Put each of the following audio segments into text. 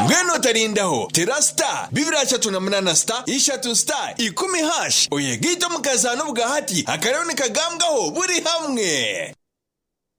Ngweno tarindaho terasta bibirasha tunamunana star ishatu star 10 hash oyegito mukazano bwahati akarone kagambwaho buri hamwe.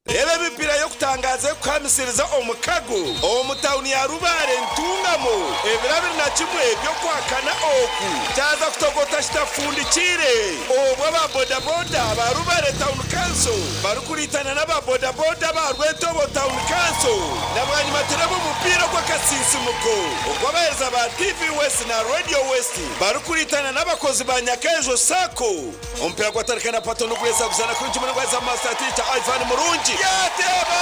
Ebe bipira yo kutangaza kwamisiriza omukago omutawuni ya Rubare ntungamo ebirabiri na kimwe byo kwakana oku cyaza kutogota kitafundikire obwo ba boda boda ba Rubare Town Council barukuritana n'aba boda boda ba Rwetobo Town Council n'abanye materabo mupira kwa kasisimuko ubwo baheza ba TV West na Radio West barukuritana n'abakozi ba Nyakaejo Sako ompira kwa tarikana patono kwesa kuzana kunjuma ngwaza master teacher Ivan Murungi yateba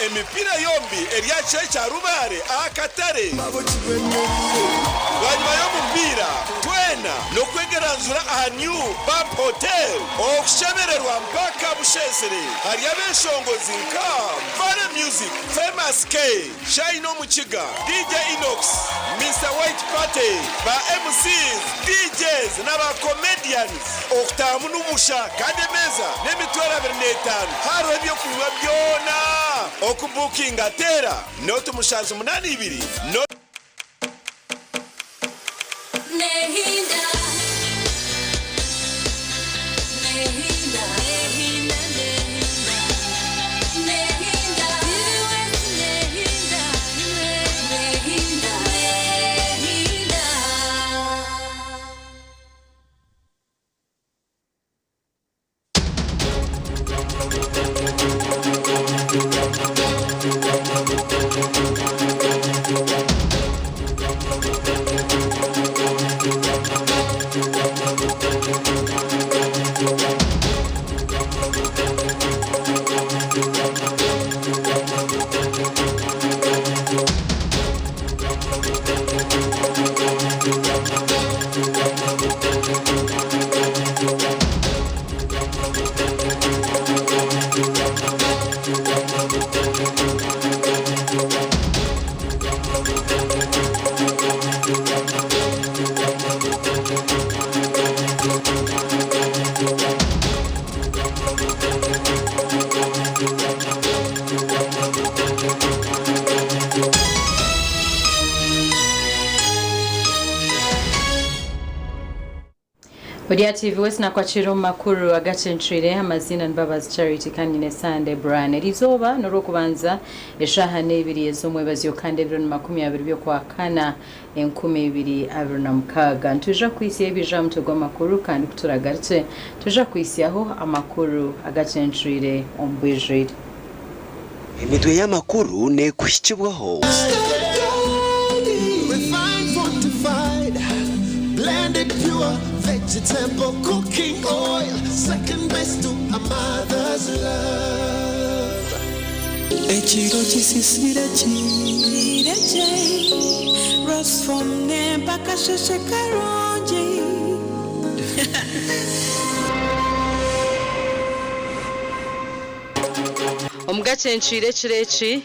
emipira yombi eriyache cha Rubare akatare wanyuma yo mupira twena no kwegeranzura a new Bab Hotel okushemererwa mpaka Bushesere hariya beshongozi nka Vale Music Famous K Shine Muchiga DJ Inox Mr White Party ba MCs DJs n'aba comedians okutamu n'umusha kademeza n'emitwara 25 haro ebyo kunywa byona okubuking atera note mushanzu 82 no Odia TV West na kwachiro makuru Agacencwire amazina Mbabazi Charity kandi ne Sunday Brand rizoba noro kubanza eshahane ibiri ezomwebazi yokande 2020 byo kwa kana 2026 ntuje kwisiye bijam tugo makuru kandi kuturagarutse tuje kwisiyaho amakuru Agacencwire ombwijire imitwe y'amakuru ne kushikibwaho blended pure vegetable cooking oil, second best to a mother's love. Echiro chisisirachi, rose from Nempaka sheshekaronji. Omugacencwire kireki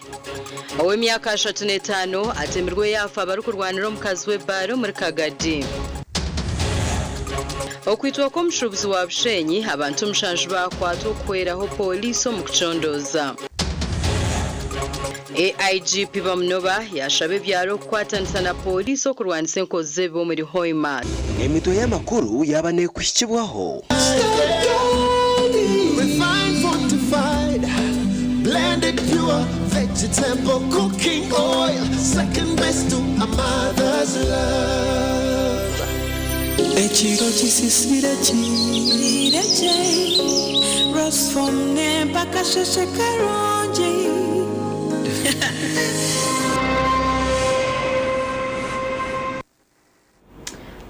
ow'emyaka 35 atemirwe yafa barukurwanira omukazi w'ebbaro muri Kagadi. Okwitwa ko mushubuzi wa Bushenyi abantu mushanju bakwata okweraho police mu kuchondoza. AIGP bamnoba yashabe byaro kwatanisa na police okurwanisa enkoze bo muri Hoima. Emitwe y'amakuru yabane kushikibwaho. Blended pure vegetable cooking oil, second best to a mother's love. Echiro chisisirachi, rose from Nempaka sheshekaronji.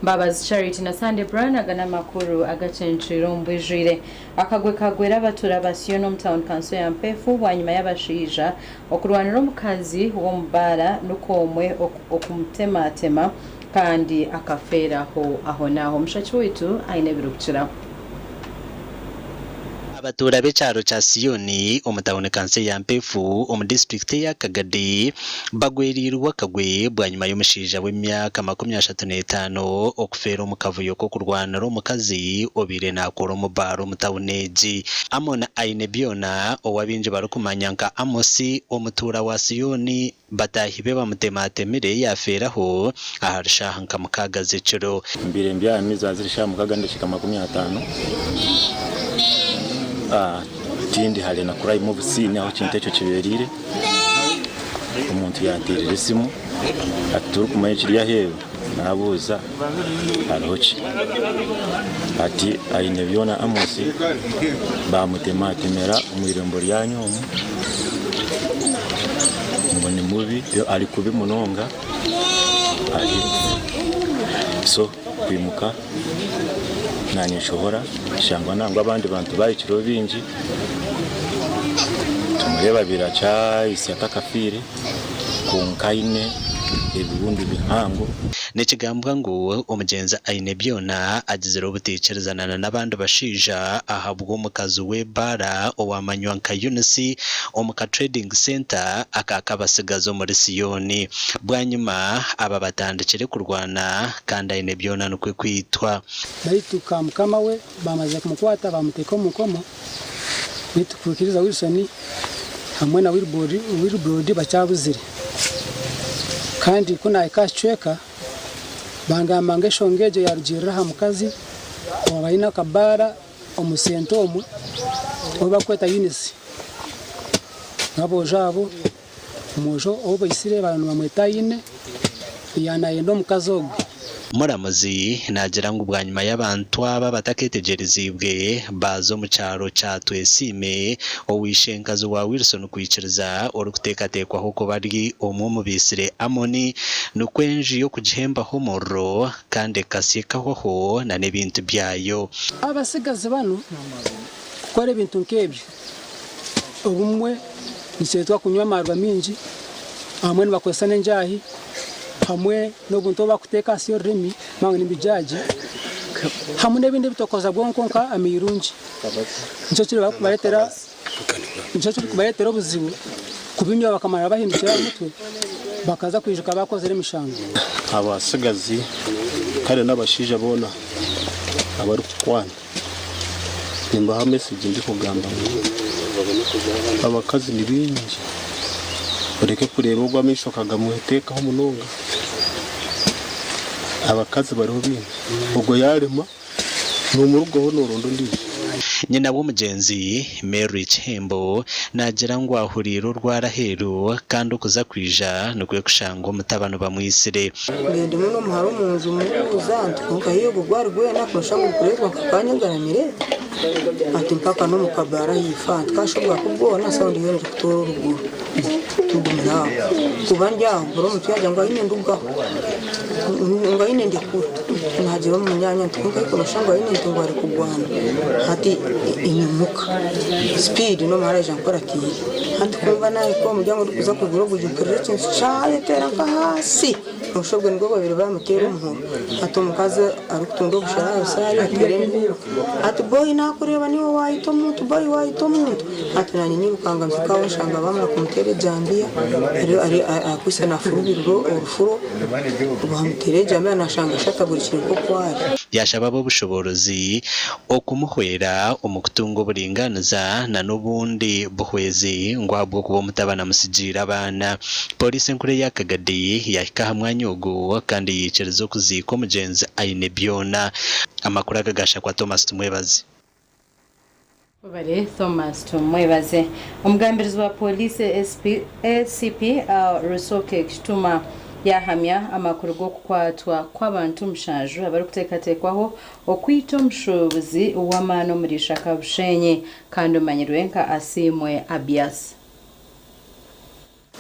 Mbabazi Charity na Sunday Brand agana makuru Agacencwire ombwijire akagwe kagwera abaturabasiyo no Town Council ya Mpefu wanyuma y'abashija okurwanira omukazi wo Mbarara nukomwe okumutematema kandi akaferaho aho naho mushaki wetu aine birukira abatura b'ekyaro kya Siyoni omutawuni kanse ya Mpefu omu district ya Kagadi bagwerirwa akagwe bwanyuma y'omushaija w'emyaka 35 okufeera omu kavuyo k'okurwanira omukazi obire nakora omu baara omu tawuni egi. Amona aine byona owabingi barikumanya nka Amosi omutura wa Siyoni batahi be bamutematemire yafeeraho aha rushaha nka mukaga z'ekiro. Mbire mbyami zazirisha mukaga ndashika 50 tindi hali na kurai mu busini aho kintu ekyo kiberire umuntu yaterera isimu aturu kumanya kiriya hewe nabuza aroki ati aine byona Amosi bamutematemera mu irembo lya nyomu mbone mubi yo ari kubi munonga ari so kwimuka nanyishobora shangwa nangwa abandi bantu bayikiro bingi tumureba biracha isyaka kafire kunkaine ebibundi bihango nekigambwa ngo omugenza aine byona agizira obutekerezana n'abandi bashija ahabwa omukazi w'ebara owamanywa nka Unisi omuka trading center akakabasigazo muri Siyoni bwanyuma aba batandikire kurwana kandi aine byona nukwe kwitwa bayituka mukama we bamaze kumukwata bamuteka mukomo bitukukiriza Wilson hamwe na Wilbrod bacyabuzire kandi kuna ikashweka bangamanga shongeje yarugirira ha mukazi wabaina kabara omusento omwe obakweta Unisi nabo jabo mojo obayisire abantu bamwetayine yana yendo mukazi ogwe Muramuzi nagira ngo bwanyuma y'abantu aba bataketegerezibwe bazo mu cyaro cya Twesime owishenkazi wa Wilson kwikiriza orukutekatekwaho ko bari omwe mu bisire Amoni nukwenji yo kugihemba homoro kandi kasikaho na nebintu byayo abasigaze bano kware bintu nkebyo obumwe nisetwa kunywa marwa mingi amwe bakwesana njahi hamwe n'obuntu bakuteka siyo remi mangani bijaji hamwe n'ebindi bitokoza bwonko nka amirungi nicyo kiri kubaretera obuzibu kubinywa bakamara bahindukira umutwe bakaza kwijuka bakoze emishango abasigazi kare n'abashija bona abari kukwana nimba message ndi kugamba abakazi ni bingi ureke kureba ubwo amishokaga muheteka ho munonga abakazi bariho bingi ubwo yarema n'umurugo ho norondo ndi nyina w'umugenzi Mary Chembo nagira ngo ahuriro rwaraheru kandi ukuza kwija nukwe kushanga umutabano bamwisire ngende muno muharo munzu muzantu kukahiyo gugwari gwe nakurusha ngo kurezwa kakanyangaramire ati mpaka no mukabara yifanta kashobora kubona sound yende kutoro ruguru tugumira kubanja bro mutyaje ngo ine nduga ngo ine ndikuru ntagira mu nyanya tukuka kurusha ngo ine ndungwari kugwana ati inyumuka speed no maraje nkora ati handi kumva naye ko mujyango kuza kugura bugikorera cyose cyane tera hasi ushobwe ngo babiri bamutera umuhoro atomukaze arukutunda bushara sari aterende ati boy nakureba niwo wahito muntu boy wahito muntu ati nani nibukanga mfikaho shanga bamara kumutere jambia ari akwise na furubiro urufuro bamutere jambia nashanga shaka buri kintu ko kwari yashaba bo bushoborozi okumuhwera umukutungo buringaniza na nubundi buhwezi ngo abwo kuba mutabana musigira abana polisi nkure ya Kagadi yahika hamwanya ugo kandi yicerezo kuziko mugenzi aine byona amakuru agagasha kwa Thomas Tumwebazi Bari Thomas Tumwebaze umugambirizi wa polisi ACP Rusoke Kituma yahamya amakuru go kukwatwa kw'abantu mushanju abari kutekatekwaho okwita omushobozi w'amano muri shaka Bushenyi kandi umanyirwe nka Asimwe Abias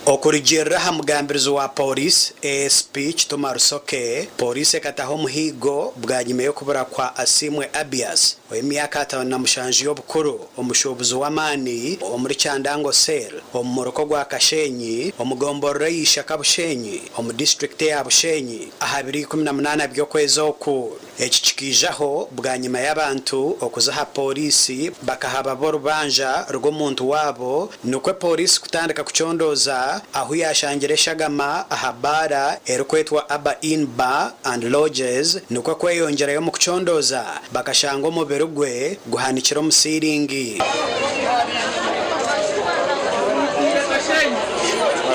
Okurigira hamugambirizi wa polisi ASP Kituma Rusoke polisi kataho muhigo bwanyime yo kubura kwa Asimwe Abias w'emyaka 5 na mushanju y'obukuru omushobozi w'amani omuri Cyandango Sel omuroko gwa Kashenyi omugomborero y'ishaka Bushenyi omu district ya Bushenyi aha 2018 byo kwezo ku ekikijaho bwa nyuma y'abantu okuzaha polisi bakahaba borubanja rw'omuntu wabo nukwe polisi kutandika kuchondoza aho yashangire shagama ahabara erikwetwa Aba Inn Bar and Lodges nukwe kweyongerayo mu kuchondoza bakashanga omubiri gwe guhanikira omusiringi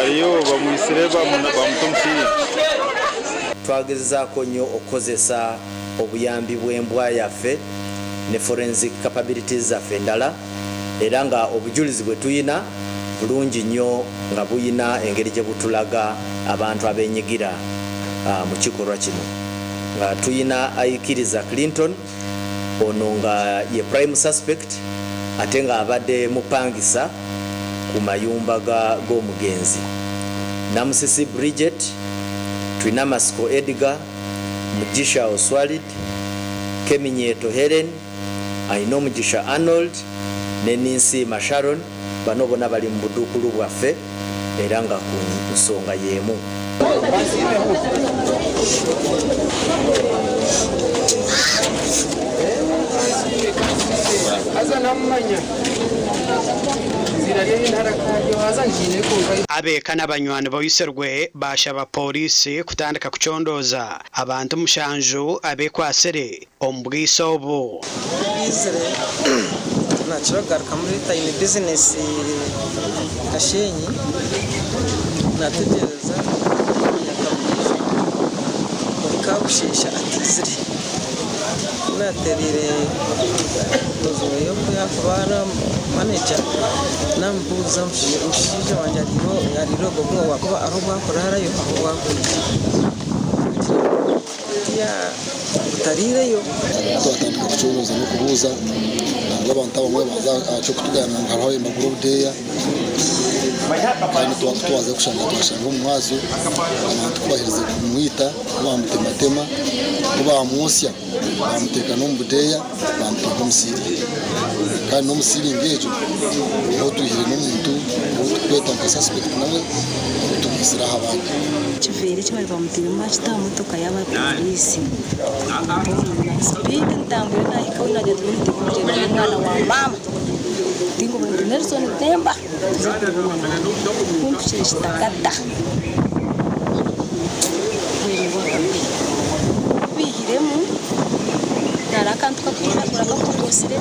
ayo bamwisire bamutomusiri twagezaako nnyo okukozesa obuyambi bw'embwa yaffe ne forensic capabilities zaffe endala era nga obujulizi bwe tuyina bulungi nnyo nga buyina engeri gye butulaga abantu abenyigira mu kikolwa kino nga tuyina ayikiriza Clinton ono nga ye prime suspect ate nga abadde mupangisa ku mayumba g'omugenzi Namusisi Bridget tuyina Masiko Edgar Mugisha Oswalid Keminyeto Helen Aino Mugisha Arnold ne Ninsi Masharon bano bona bali mu budukulu bwaffe era nga ku nsonga y'emu abeka n'abanywani boyiserwe bashaba polisi kutandika kuchondoza abantu mushanju abekwasire ombwisa obu nakirogaruka muri tayini bizinesi Gashenyi nategereza yakaburisha muri kabushesha atizire naterire uzoyo kuyakubara manager nambuza ushije wanje ariro gogo wakuba aho bwakorarayo aho bwakurije ya utarireyo twatandika kucuruza no kubuza abantu bamwe baza cyo kutugana ngaraho imaguru deya kandi twaza kushanga twashanga umwazo abantu kubahiriza kumwita bamutematema bamusya bamuteka no mudeya bamuteka musiri kandi no musiri ngejo aho tuhire n'umuntu kweta nka suspect nawe tugisira abandi kivere cyari bamutira mashita mutoka yaba polisi speed ndambwe nayo kauna de tundi kuje mwana wa mama tingo bwe Nelson Temba kumshishita kata bihiremu narakantuka kura bakutosire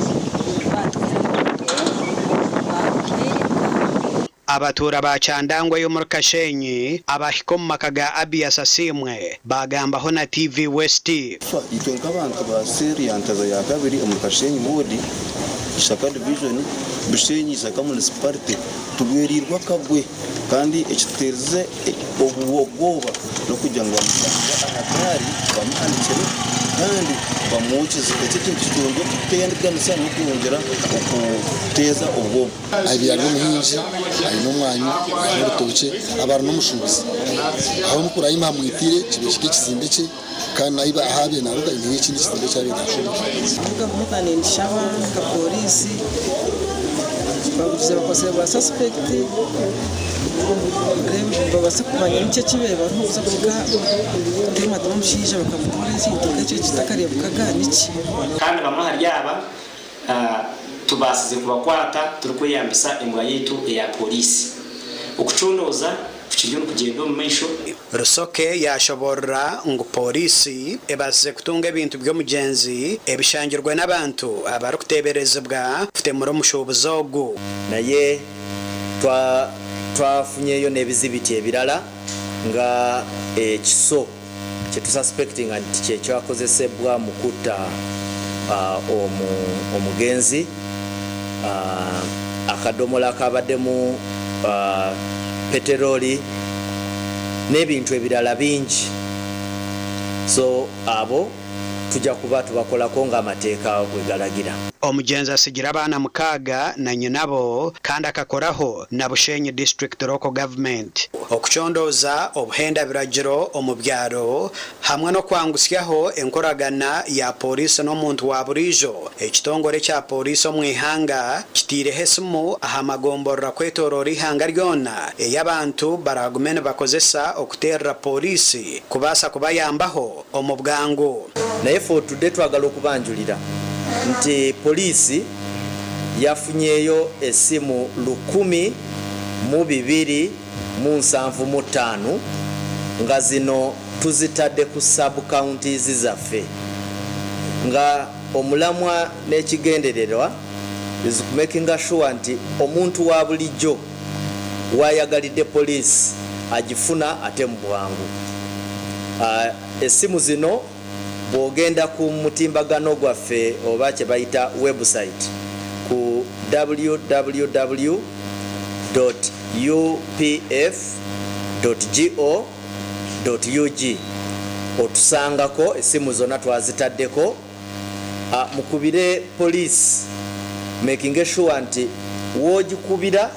abatura ba Chandangwa yo muri Kashenyi abahiko mu makaga Abias asimwe bagambaho na TV West itwenka abantu ba Lyantonde ya kabiri mu Kashenyi wodi Shaka division Bushenyi Shaka municipality tugwerirwa kabwe kandi ekiterze obuwogoba no kujya ngo ahatari bamuhanikire kandi bamukize ikintu cy'icungo tutendikanisa no kongera okuteza ubwo abiyari n'umuhinzi ari n'umwanyi n'urutoke abantu n'umushubuzi aho mukura yima mwitire kibeshike kizimbeke kandi nayiba ahabiye naruga ni ikindi kizimbe cyari nashoboka uvuga mutane ndishaba ka polisi babuze bakose ba suspect babase kumanya nicyo kibeba ntuza kuvuga tema tumushije bakavuga ikintu cyo kitakariye bukaganiki kandi bamwe haryaba tubasize kubakwata turukwiyambisa imbwa yitu ya polisi ukucunoza kukiyo kugenda mu misho Rusoke yashobora ngo polisi ebaze kutunga ibintu byo mugenzi ebishangirwe n'abantu abari kuteberezebwa fite muri mushobozogo naye twafunyeyo n'ebizibiti ebirala nga ekiso kyetususpecting nti kyekikozesebwa mu kutta omugenzi akadomola kabaddemu peteroli n'ebintu ebirala bingi so abo tujja kuba tubakolako ng'amateeka bwegalagira omugenzi asigira abana mukaga na nyinabo kandi akakoraho na Bushenyi district local government okuchondoza obuhenda biragiro omubyaro hamwe no kwangusyaho enkoragana ya polisi n'omuntu wa burijo ekitongore kya polisi omwihanga kitire hesimu aha magomborra kwetorora ihanga ryona ey'abantu baragumene bakozesa okuterra polisi kubasa kubayambaho omubwangu naye for today twagala okubanjulira nti poliisi yafunyeeyo essimu 1,275 nga zino tuzitadde ku sub-counties zaffe nga omulamwa n'ekigendererwa is making sure nti omuntu wa bulijjo wayagalidde poliisi agifuna ate mu bwangu. Essimu zino bw'ogenda ku mutimbagano gwaffe oba kye bayita website ku www.upf.go.ug otusangako essimu zonna twazitaddeko. Mukubire poliisi making sure nti wogikubira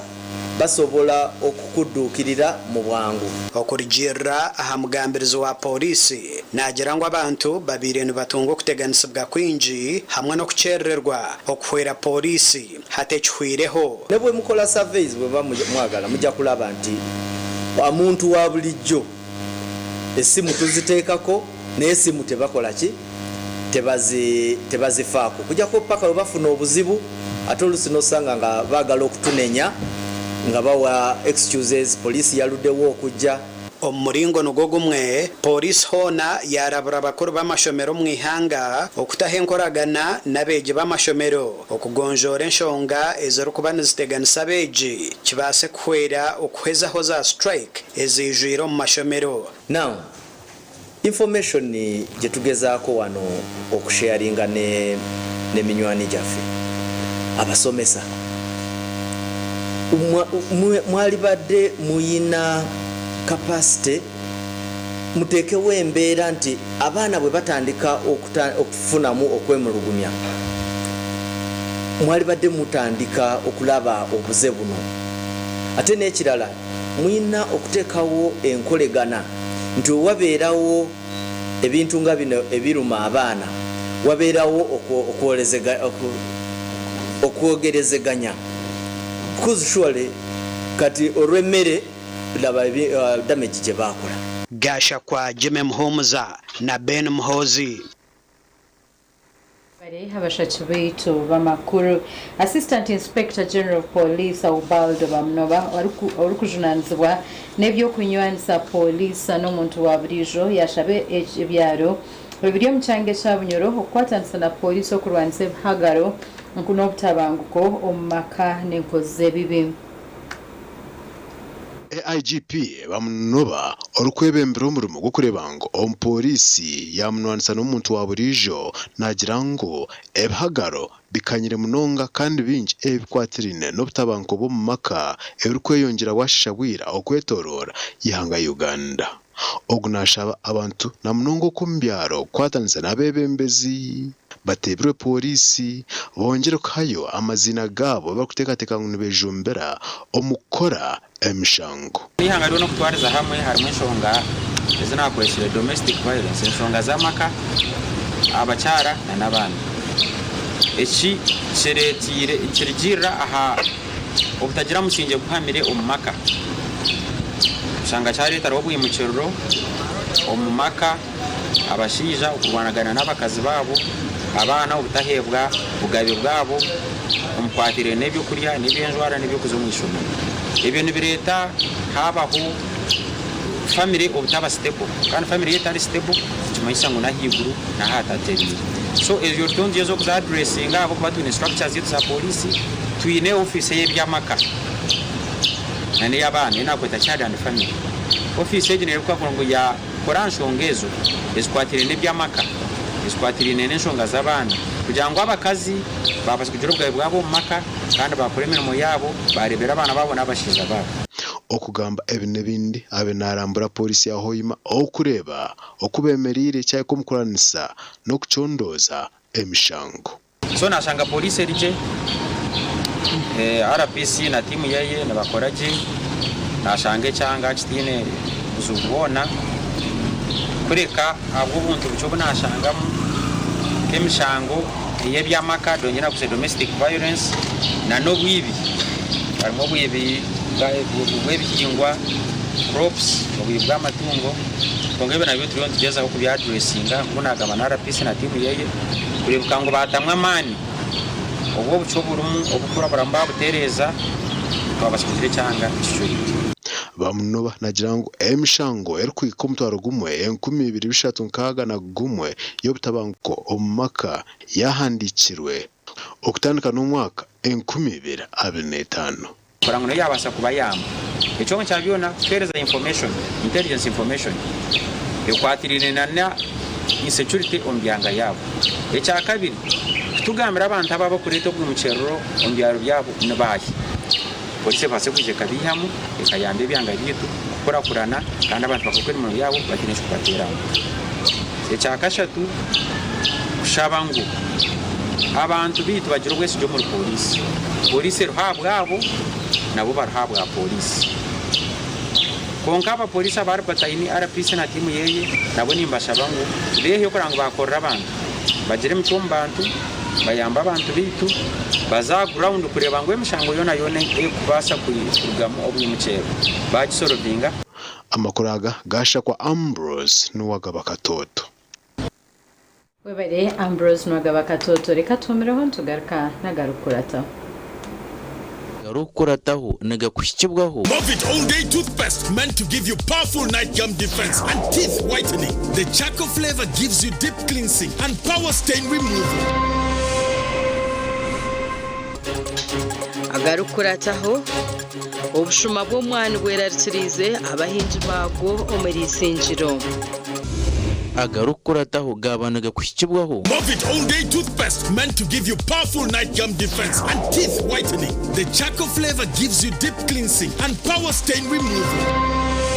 basobola okukudduukirira mu bwangu. Okurijirra aha mugambirizi wa poliisi nagira ngu abantu babiri nibatunga okuteganisibwa kwingi hamwe n'okukyererwa okuhwera poliisi hati ekihwireho. Ne bwe mukola surveys bwe mwagala mujja kulaba nti omuntu wa bulijjo essimu tuziteekako n'essimu tebakola ki tebazifaako kujjako paka lwe bafuna obuzibu ate oluusi n'osanga nga baagala okutunenya nga bawa excuses poliisi yaluddewo okujja. Omuringo nugwo gumwe poliisi hoona yarabura abakuru b'amashomero mu ihanga okutaha enkoragana n'abeegi b'amashomero okugonjoora enshonga ezirikuba niziteganisa abeegi kibaase kuhwera okuhezaho za strike ezijwire omu mashomero. Now information gye tugezaako wano okusharinga n'eminywani gyaffe abasomesa mwali badde muyina capacity muteekewo embeera nti abaana bwe batandika okufunamu okwemulugumya mwali badde mutandika okulaba obuze buno ate n'ekirala muyina okuteekawo enkolegana nti wabeerawo ebintu nga bino ebiruma abaana wabeerawo okwogerezeganya because surely kati olw'emmere laba damage gye baakola. Gasha kwa Jimmy Muhomuza na Ben Muhozi. Abashaki baitu b'amakuru Assistant Inspector General of Police Ubaldo Bamnoba orikujunanizibwa n'ebyokunywanisa poliisi n'omuntu wa burijo yashabe ebyaro bibiri omu kyange kya Bunyoro okukwatanisa na poliisi okurwanisa ebihagaro n'obutabanguko omu maka n'enkozi z'ebibi. AIGP Bamnoba orukwebembera omurimo gw'okureba ngu omupoliisi yamunwanisa n'omuntu wa burijo nagira ngu ebihagaro bikanyire munonga kandi bingi ebikwatirine n'obutabanguko bw'omu maka ebirikweyongyera washisha bwira okwetoroora ihanga Uganda. Ogu nashaba abantu na munonga okw'omu byaro kwatanisa n'abebembezi batebirwe poliisi bongere kuhayo amazina gaabo bakuteekateeka ngu nibejumbera omukukora emishango. Ihanga ryo n'okutwariza hamwe harimu enshonga ezinakoresire domestic violence enshonga z'amaka abakyara n'abaana eki kirigirira aha obutagira mushinge guhamire omu maka ushanga kyareetaraho obwimukiriro omu maka abashaija okurwanagana n'abakazi baabo abaana obutahebwa bugabe bwabo omukwatire n'ebyokurya n'ebyenjwara n'ebyokuza omu ishomero ebyo nibireeta habaho family obutaba stable kandi family yetari stable kimanyisa ngu nahaiguru nahataterire so ezo tonje ezokuza addressing abo kuba twine structures yetu za polisi twine office y'ebyamaka n'ey'abaana enakweta child and family office egi nerikuba ngo ya kora nshonga ezo ezikwatire n'ebyamaka ezikwatire n'enshonga z'abaana kugira ngo abakazi babase kugira obwabe bwabo mu maka kandi bakora emirimo yabo barebera abaana babo n'abashiza babo. Okugamba ebi n'ebindi abe narambura polisi ya Hoima okureeba okubemerire cyangwa kumukuranisa n'okucondoza emishango. So nashanga polisi erije RPC na timu yeye nabakoraje nashange cyanga kitine kuzubona kureka abo buntu bucyo bunashangamu emishango yebyamaka dongera kuse domestic violence na no bwibi harimo bwibi bw'ebihingwa crops bwibi bw'amatungo kongebe nabyo turiyo tugeza ku bya addressinga munaga manara pisi na timu yeye kurebuka ngo batamwa mani ubwo bucoburumu obukura baramba butereza twabashikire cyanga cyuyi bamunoba nagira ngo emishango erkwika umutwaro gumwe 2023 na gumwe yo butabanko omaka yahandikirwe okutandika n'umwaka 2025 kurango yabasha kuba yamba icyo cyabyona twereza information intelligence information ekwatirine na insecurity ombyanga yabo ecya kabiri tugambira abantu ababo kureto bw'umucerro ombyaro byabo nabaye polisi base kuje kabihamu ekayambe byanga bitu kora kurana kandi abantu bakokora mu yabo bakinesha kubateraho ecya kashatu kushabangu abantu bitu bagira ubwese byo muri polisi ruhabwabo nabo barahabwa polisi konka aba polisi abari batayini RPC na timu yeye nabo nimbasha bangu behe yo kuranga bakorera abantu bagire mu cyombantu bayamba abantu bitu baza ground kureba ngo emishango yona yone ekubasa kuyigamo obumucero bagisorovinga amakuraga gasha kwa Ambrose nuwagaba katoto webere Ambrose nuwagaba katoto reka tumiraho tugaruka nagarukurata Rotaract nega kushibwaho. Movit All Day Toothpaste meant to give you powerful night gum defense and teeth whitening. The charcoal flavor gives you deep cleansing and power stain removal. Agarukurataho obushuma bw'omwana bwerarikirize abahinji bago omurisinjiro. Agarukurataho gabanaga kushibwaho. Movit All Day Toothpaste meant to give you powerful night gum defense and teeth whitening. The charcoal flavor gives you deep cleansing and power stain removal.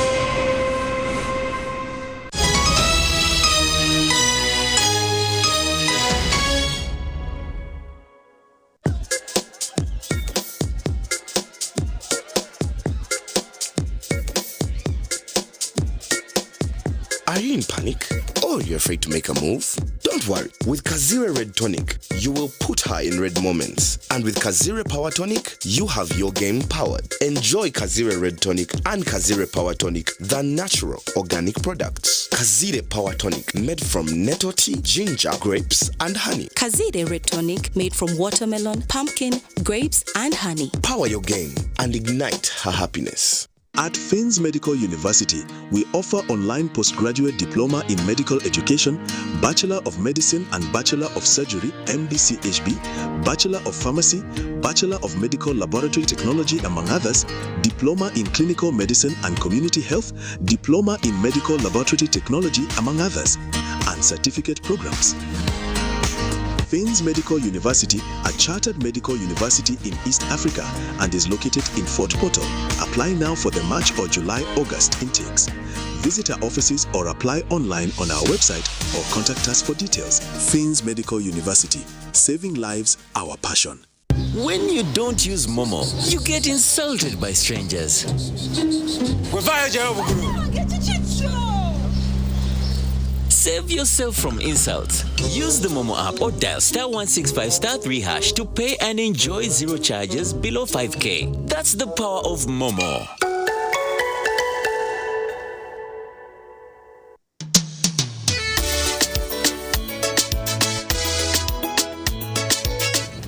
Are you in panic? Or you're afraid to make a move? Don't worry. With Kazire Red Tonic, you will put her in red moments. And with Kazire Power Tonic, you have your game powered. Enjoy Kazire Red Tonic and Kazire Power Tonic, the natural organic products. Kazire Power Tonic, made from nettle tea, ginger, grapes, and honey. Kazire Red Tonic, made from watermelon, pumpkin, grapes, and honey. Power your game and ignite her happiness. At Fins Medical University, we offer online postgraduate diploma in medical education, Bachelor of Medicine and Bachelor of Surgery, MDCHB, Bachelor of Pharmacy, Bachelor of Medical Laboratory Technology, among others, Diploma in Clinical Medicine and Community Health, Diploma in Medical Laboratory Technology, among others, and certificate programs. Fins Medical University, a chartered medical university in East Africa and is located in Fort Portal. Apply now for the March or July-August intakes. Visit our offices or apply online on our website or contact us for details. Fins Medical University, saving lives, our passion. When you don't use Momo, you get insulted by strangers. Save yourself from insults. Use the Momo app or dial *165*3# to pay and enjoy zero charges below 5K. That's the power of Momo.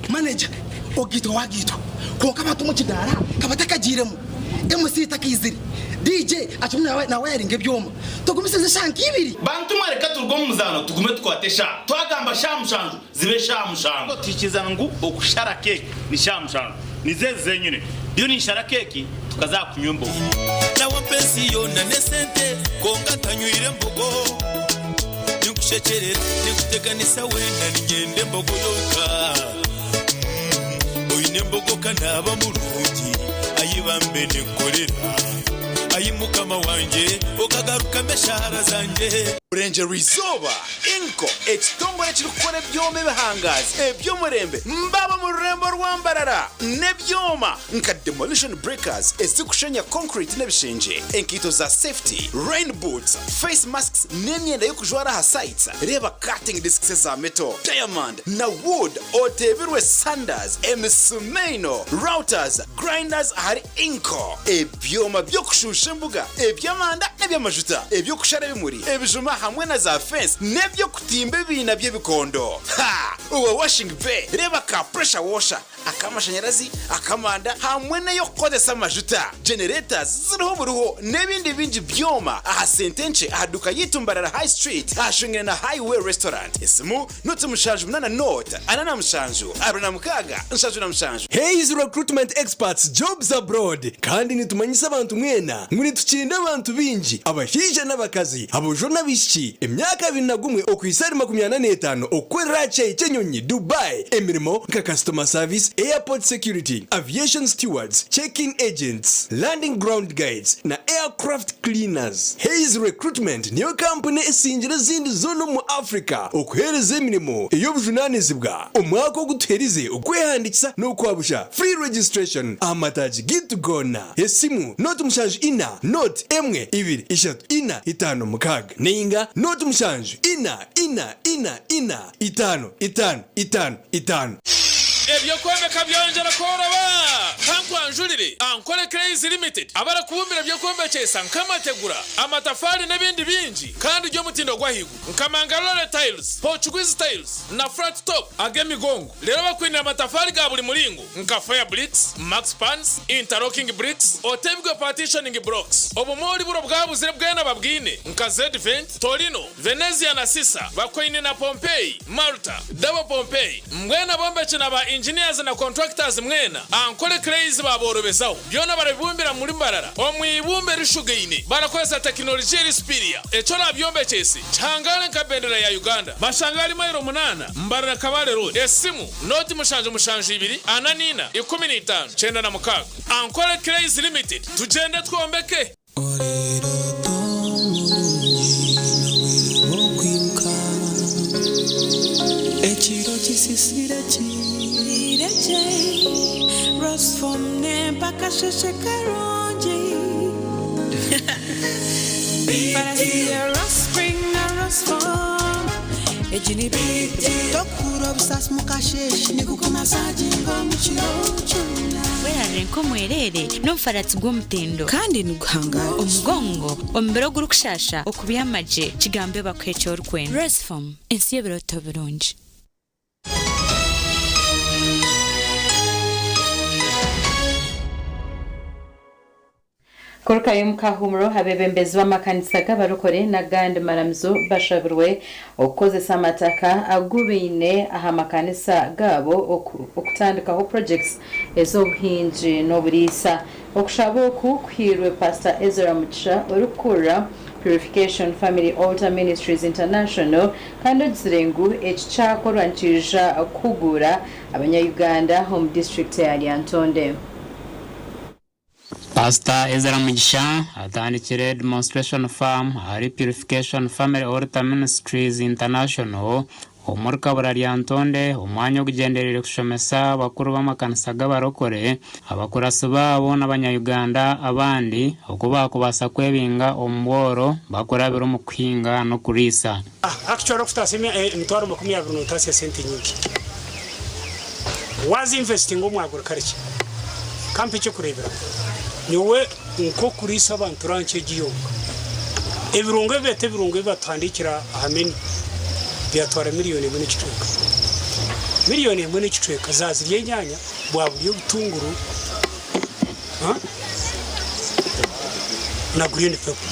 Manager, ogito wagito. Ko kama tumuchidara, kama takajiremu. MC takiziri. DJ achumna na wiring ebyoma tugumisize shanki ibiri bantu mareka turwo muzano tugume twatesha twagamba shamushanju zibe shamushanju tikizana ngo okushara cake ni shamushanju nizeze nyine dio ni shara cake tukazakunyumbo na wapenzi yona nesente konga tanyuire mbogo nikushecherera nikuteganisa wenda ningende mbogo yoka oyine mbogo kana abamurungi ayibambe nekorera ayimukama wanje okagaruka meshara zanje burengera izuba inko ekitongole kiri gukora ebyoma ebihangazi eby'omurembe mbaba mu rurembo rwa Mbarara n'ebyoma nka demolition breakers ezikushenya concrete n'ebishinge enkito za safety rain boots face masks n'emyenda yo kujwara ha sites reba cutting discs za metal diamond na wood otebirwe sanders emisumeno routers grinders hari inko ebyoma byo kushusha imbuga ebyamanda n'ebyamajuta ebyo kushara bimuri ebijuma hamwe na za fence n'ebyo kutimba ibina by'ebikondo ha uwa washing bay reba ka pressure washer akamashanyarazi akamanda hamwe nayo kodesa amajuta generators ziriho buruho n'ebindi bingi byoma aha sentenche ahaduka yitumbarara high street ahashungire na highway restaurant isimu nutu mushanju mnana note anana mushanju abrana mukaga nshanju na mushanju Hayes recruitment experts jobs abroad kandi nitumanyisa abantu mwena nguri tukinda abantu bingi abashije n'abakazi abojo n'abishiki emyaka 21 okwisari 25 okwera Kenyonyi Dubai emirimo nka customer service airport security aviation stewards check-in agents landing ground guides na aircraft cleaners. Hayes recruitment niyo company esingira zindi zono mu Africa okuhereza emirimo ey'obujunanizibwa omwaka oguterize okwehandikisa n'okwabusha free registration amataji gitu gona esimu notu mushanju ina note emwe ibiri ishatu ina itano mukaga ninga notu mushanju ina itano ebyo kwomeka byongera koroba kankwanjurire ankole crazy limited abara kubumbira byo kombekesa nkamategura amatafari n'ebindi bingi kandi ryo mutindo gwahigu nkamangalole tiles Portuguese tiles na flat top agemigongo rero bakwinira amatafari ga buri muringo nka fire bricks max pans interlocking bricks otebwe partitioning blocks obumori buro bwabuzire bwena babwine nka Z-Vent Torino Venezia na Sisa bakwine na Pompeii Malta double Pompeii mwena bombe china ba engineers na contractors mwena ankole crazy baborobezaho byona barabibumbira muri Mbarara omwibumbe rishugeine barakoza technology rispiria echo nabyombe chese changale nkabendera ya Uganda bashangali mayiro 8 Mbarara Kabale road esimu noti mushanje 2 ananina 15 chenda na mukaga ankole crazy limited tugende twombeke Echiro chisisire Rose from Nempaka Shekaronji. Para Rose Spring na Rose Farm. Ejini Big Dokuro Bisas Mukashesh Nikukoma Sajingo Muchirochuna. Werarenko mwerere nomfaratsi gw'omutendo kandi nuguhanga omugongo ombero gurukushasha okubiyamaje kigambe bakwecho orkwene Rose Farm ensi y'ebiroto birungi. Koruka y'umukahumuro habebembezi b'amakanisa g'abarokore na gandi maramzo bashabirwe okozesa amataka agubine aha makanisa gabo okutandikaho projects ez'obuhinji n'oburisa okushaboku kwirwe Pastor Ezra Mucha orukura Purification Family Altar Ministries International kandi zirengu ekichakorwa ntija kugura abanya-Uganda home district ya Lyantonde. Pastor Ezra Mugisha atandikire demonstration farm hari Purification Family Altar Ministries International omurka bura Lyantonde omwanya ogugenderere kushomesa abakuru b'amakanisa g'abarokore abakurasi babo n'abanya-Uganda abandi okuba kubasa kwebinga omboro bakurabira mu kwinga no kurisa. Actually kutasemia mtwaro 20 notasi senti nyingi was investing omwagura kariki kampi cyo kurebera niwe nko kurisa abantu ranche giyo ebirungo bete birungo batandikira ahameni byatwara miliyoni 1.5 miliyoni 1.5 zaziriye nyanya bwaburiye butunguru na green pepper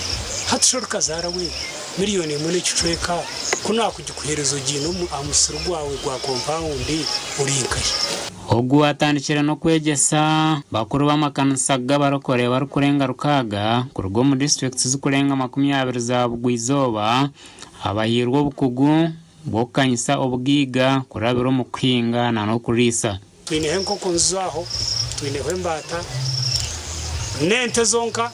hatshoruka zarawe miliyoni 1.5 kuna kujikuherezo gino amusuru gwawe gwa compound urinkaye ogu atandikira no kwegesa bakuru b'amakanisa g'abarokore bari kurenga rukaga kurugo mu districts zikurenga 20 za Bugwizoba abahirwa obukugu bokanyisa obwiga kurabira mu kwinga na no kurisa twine nko kunzaho twine mbata nente zonka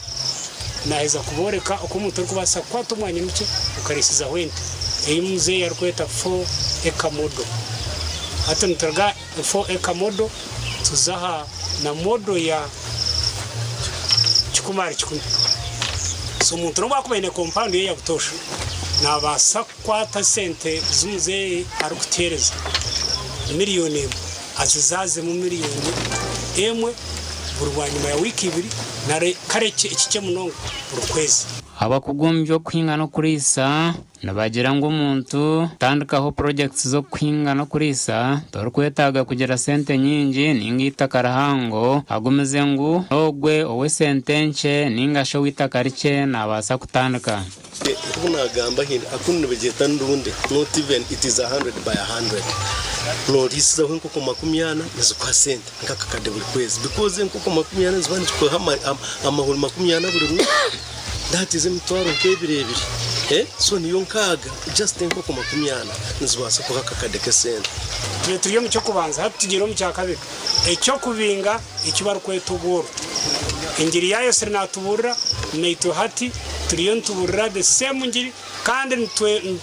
naheza kuboreka uko umuntu ari kubasa kwato mwanya muke ukarisiza wente eyimuze yarkweta 4 eka modo hata ntarga 4 eka modo tuzaha na modo ya chikumari chikumi so umuntu no bakumene compound ye yakutosha nabasa kwata sente zumuze arukutereza miliyoni azizaze mu miliyoni emwe burwanyuma ya wiki ibiri nare kareke ikice munongo burukwezi abakugombye kwinga no kurisa nabagira ngo umuntu tandikaho projects zo kwinga no kurisa torkwetaga kugira sente nyingi ningita karahango agumeze ngo ogwe owe sentenche ningasho wita kariche nabasa kutandika kuna gamba hin akunu bejeta ndunde not even it is 100 by 100 no this is when kuko makumyana nizukwa sente nkakakade buri kwezi because nkuko makumyana zibani ko amahoro makumyana buri that is mtwaro kebirebire so niyo nkaga just nkuko makumyana nizwasa ko kakakade ke sente turiyo mu cyo kubanza hatugiro mu cya kabiri ecyo kubinga ikibaru kwetugura ingiri yayo sernatubura neito hati turiyo ntuburira the same ngiri kandi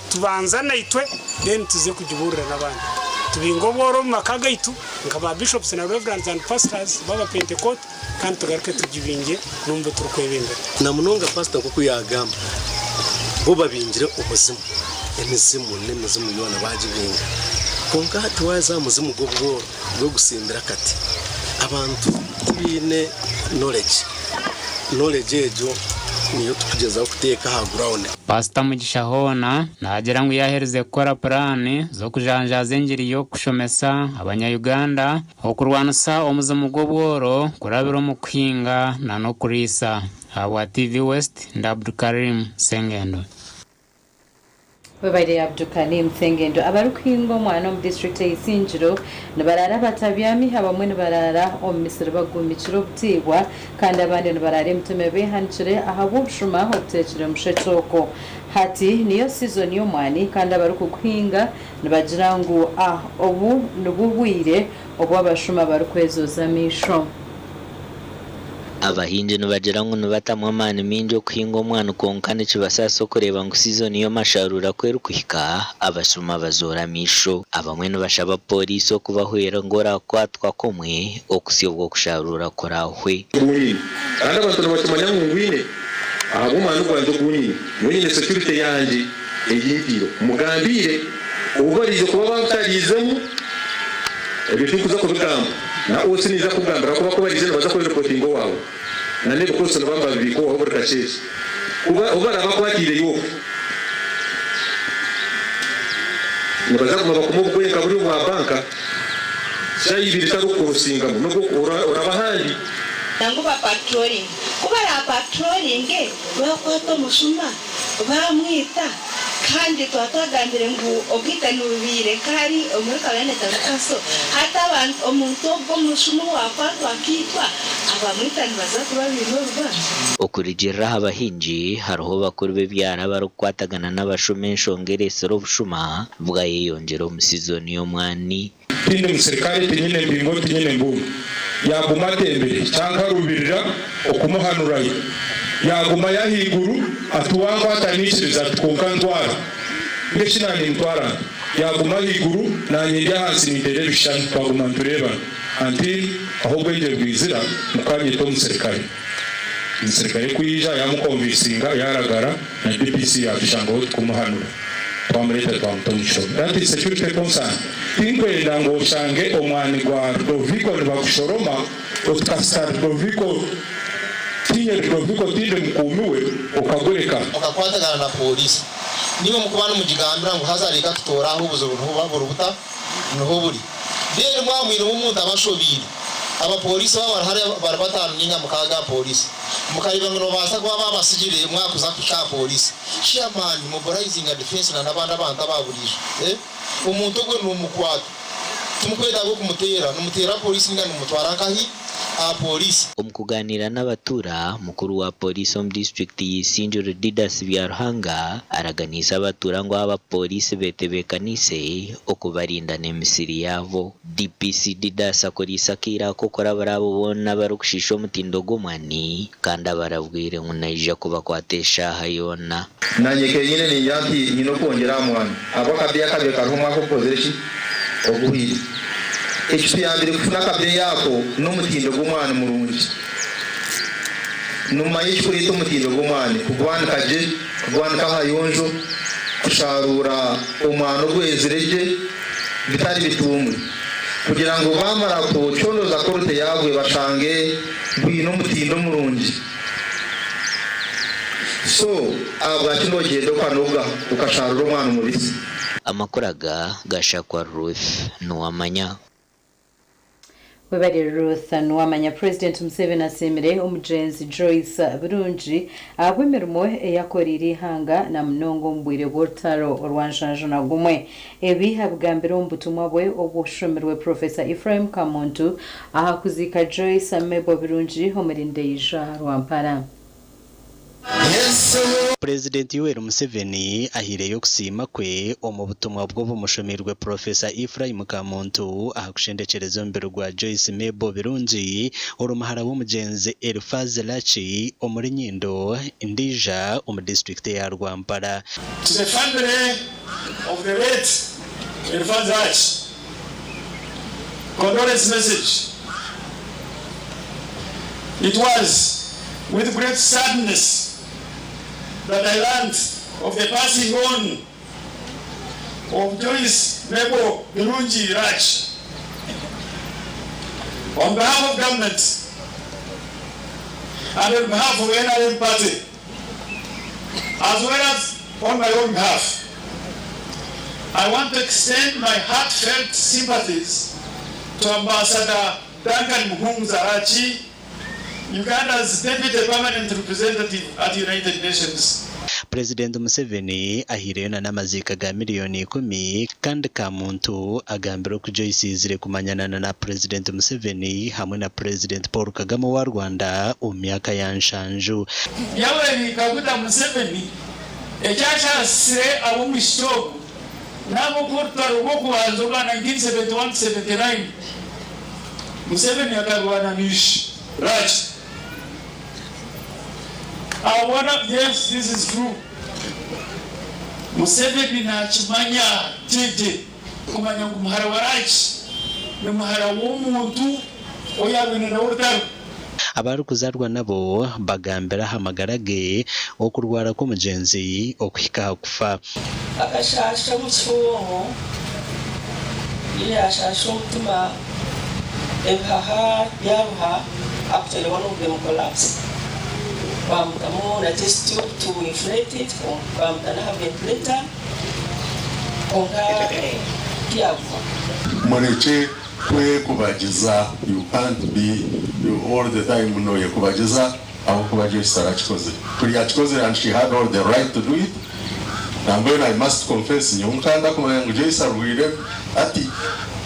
tubanza naitwe then tuze kujiburira nabandi tubingo boro makaga itu nkaba bishops na reverends and pastors baba pentecost kandi tugaruke tujibinge numbe turukwebinga na munonga pastor kuko yagamba bo babingire umuzimu emizimu yona bajibinga konka hatuwaza muzimu bwo gusimbira kati abantu tubine knowledge ejo niyo tukugezaho kuteka ha ground. Pastor Mugisha Hona nagira ngo yahereze gukora plan zo kujanjaza ingiri yo kushomesa abanya-Uganda okurwanusa omuzimu gw'obworo kurabira mu kwinga na no kurisa. Awa TV West Ndabdukarim Sengendo. Webaide Abdukarim Sengendo abarukingo mwana mu district y'Isinjiro nabarara batabyami habamwe nabarara omisiri bagumikiro butigwa kandi abandi nabarare mtume behancire ahabushuma hotekire mushecoko hati niyo season yo mwani kandi abaruku kuhinga nabagira ngo obu nubuwire obwabashuma barukwezoza misho abahinje nubagira ngo nubatamwa mani minjo kuhinga omwana konkane kibasaso kureba ngo season yo masharura kweru kuhika abashuma bazora misho abamwe nubashaba polisi okubahwera ngora kwatwa komwe okusiyobwo kusharura korahwe kandi abantu nabakimanya ngwine abo mwana rwanda gwini mwine security yanje eyintiro mugambire ubarize kuba batarizemo ebyo kuza kubigamba na osiniza kugambira kuba barize baza ko reporting wawe na ne ko sona bamba biko over kasheshi ubara bakwatire yo nibaza kuma bakumubwe kaburi wa banka shayi bitaro kurusinga nuko urabahandi tangu ba patrolling kubara patrolling bakwato mushuma bamwita kandi twatagambire ngo obwitanubire kari omurika bene tankaso hata abantu omuntu obwo mushuma wakwatwa kitwa abamwitani baza kuba binorwa okurijira abahinji hariho bakuru bebyara barukwatagana n'abashuma enshongerese robushuma bwayeyongera mu season yo mwani tinde musirikare tinyine mbingo tinyine mbu yaguma tembere cyangwa rubirira okumuhanurayo yaguma yahiguru atuwanga atanishiriza tukonkantwara ngeshinani ntwara yaguma higuru nanyinja hasi nidere bishani twaguma ntureba until aho bwenge bwizira mukanye to musirikare kuyija yamukonvisinga yaragara na DPC yabishango kumuhanura twamureta twamutonisho that is security concern tinkwenda ngo shange omwani gwa Doviko nibakushoroma otkastar Doviko tinde mukumiwe ukagoreka ukakwatagana na polisi niba mukubana mugigambira ngo hazareka tutoraho ubuzo burubuta nuho buri rero mwamwire umuntu abashobiri abapolisi baba hari batanu n'inka mukaga polisi mukariba ngo basa kuba babasigiriye mwakuza kuka polisi chairman mobilizing and defense na nabanda banda baburije umuntu gwe n'umukwata tumukweda go kumutera n'umutera polisi ngani umutwara kahi apolisi. Kuganira n'abatura mukuru wa polisi mu district yisinjiro Didas bya Ruhanga araganisa abatura ngo abapolisi betebekanise okubarinda n'emisiri yavo. DPC Didas akorisa kira kokora barabo bona barukushisho mutindo gomani kandi barabwire ngo naija kubakwatesha hayona nanye kenyine ni yanti nyino kongera mwana abakabya kabye karuma ko kozereshi oguhira ekisi yambire kufuna kabye yako n'umutindo gomwana murungi numaye kurita umutindo gomwana kugwanika hayonjo kusharura umwana gwezireje bitari bitumwe kugira ngo bamara ko cyonoza korte yagwe bashange bwino mutindo murungi so abwakino gendo kanoga ukasharura umwana mubisi amakuraga gashakwa Ruth nuwamanya webari Ruth nuwamanya. President Museveni asemere umugenzi Joyce Burungi agwemermo yakoriri hanga na mnongo mbwire bortaro orwanjanja na gumwe ebi habugambire umbutumwa bwe obushomerwe Professor Ephraim Kamuntu ahakuzika Joyce Mebo Burungi homerindeyija Rwampara. President Yoweri Museveni ahireyo kusima kwe omu butumwa bwo bumushomerwe Professor Ephraim Kamuntu ahakushendekereza mbere gwa Joyce Mebo Birungi orumahara w'umugenzi Zarachi omuri Nyindo Ndija omu district ya Rwampara. To the family of the late Zarachi, condolence message. It was with great sadness that I learned of the passing on of Joyce Mebo Birungi Rach. On behalf of government and on behalf of NRM party, as well as on my own behalf, I want to extend my heartfelt sympathies to Ambassador Duncan Muhungu Zarachi, Uganda's Deputy Permanent Representative at the United Nations. President Museveni ahirena n'amazika ga miliyoni 10 kandi Kamuntu agambira ko Joyce izire kumanyana na President Museveni hamwe na President Paul Kagame wa Rwanda umyaka yanshanju. Yaweri Kaguta Museveni ekyashasire abo mushogo nabo portaro boko wanzoga 1971-79 Museveni akarwana nishi right. I wanna, yes, this is true. Museveni na chimanya tete kumanya kumhara warachi na muhara w'omuntu oyabene na urutaro. Abari kuzarwa nabo bagambira hamagarage okurwara ko mugenzi okwika kufa. Akashasha mukiwo ile ashasha mutuma ebaha yaha after one of them collapse. Kamu na just to inflate it na have ventilator konga kiavu mweche kwe kubagiza. You can't be all the time unoye kubagiza aho kubagiza Zarachi koze kuri yakikoze and she had all the right to do it. And when I must confess nyumkanda kumanya Joyce arwire ati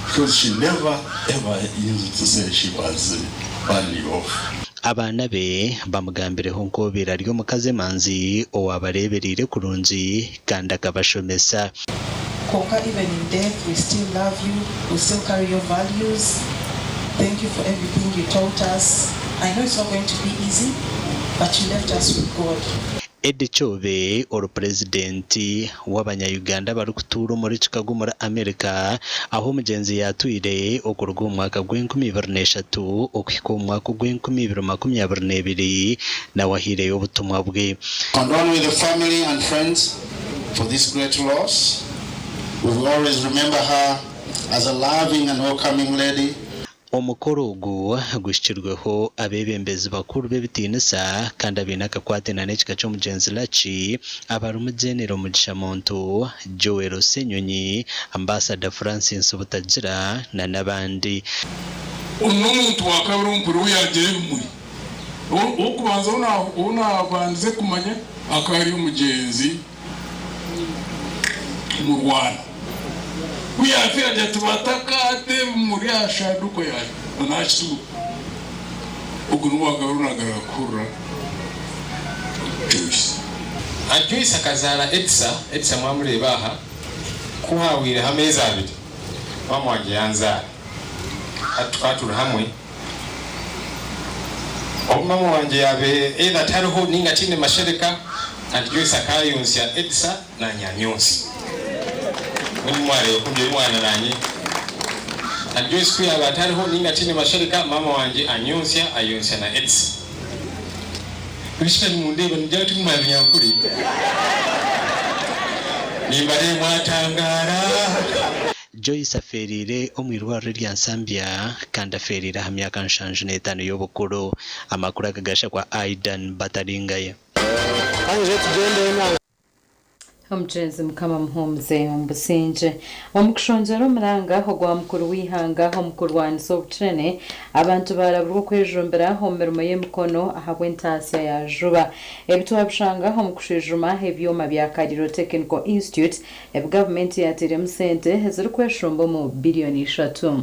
because she never ever used to say she was badly off. Abana be bamugambireho ngo biraryo mukaze manzi owabareberire kurunzi kandi akabashomesa. Konka, even in death we still love you, we still carry your values. Thank you for everything you taught us. I know it's not going to be easy, but you left us with God. Edi Chobe oro presidenti w'abanya-Uganda bari kutura muri Chicago muri Amerika aho mugenzi yatwire okurwa umwaka gw'2023 okiko umwaka gw'2022 na wahire ubutumwa bwe. Condole with the family and friends for this great loss. We will always remember her as a loving and welcoming lady. Omukoro ugu gushikirweho abebembezi bakuru bebitinisa kandi abinaka kwatena n'ekika cy'omugenzi Zarachi abarumugenero mugisha muntu Joel Senyonyi Ambassador Francis Butagira na nabandi. Umuntu wakabiri umukuru yagiye muri ukubanza unabanze kumanya akari umugenzi mu Rwanda. We are feared that watakate muri ashaduko yaje nachitu ugunu wagarunagara kura Joyce Joyce akazara Edsa mwamureba aha kuhawira hameza abiri mama wanjye yanzara atwatura hamwe mama wanjye yabe either tariho ninga tine mashereka and Joyce akayonsya Edsa na nyanyonsi mwari yokumbye mwana nanye and Joyce kuya batariho ninga tine mashereka mama wanjye ayonsya na Edsa Bishani mundeba njati kumanya yakuri nimbare mwatangara Joyce aferire omwirwaro rya Zambia kandi aferira ha myaka 75 y'obukuru amakuru akagasha kwa Aidan Bataringaye Omujenzi mukama muhumze ombusinje omukushonjera omuranga ogwa mukuru w'ihanga omukurwanisa obutrene abantu barabura okwejumbira omu mirimo y'emikono ahabw'entaasya ya juba ebitwa bishanga omukushijuma ebyoma bya Kagadi Technical Institute gavumenti yateeremu sente ezirikweshomba mu bilioni 3.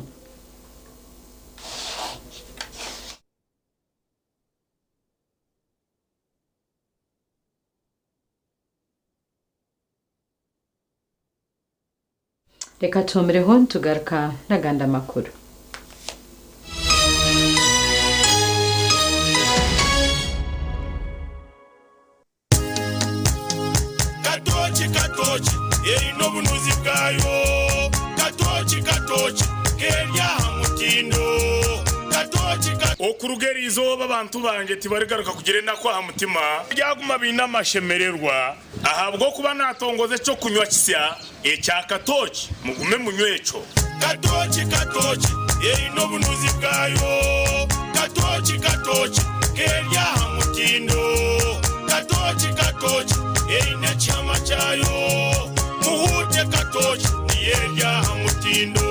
Reka tumireho ntugaruka naganda makuru. Katochi erino bunuzi bwayo katochi kerya mutindo katochi okurugerizo abantu banje tibarigaruka kugire nakwa ha mutima byaguma bina mashemererwa ahabwo kuba natongoze cyo kunywa kisya ecya katochi mugume munywecho katochi erino bunuzi bwayo katochi kerya mutindo katochi erina chama chayo muhute katochi niyerya mutindo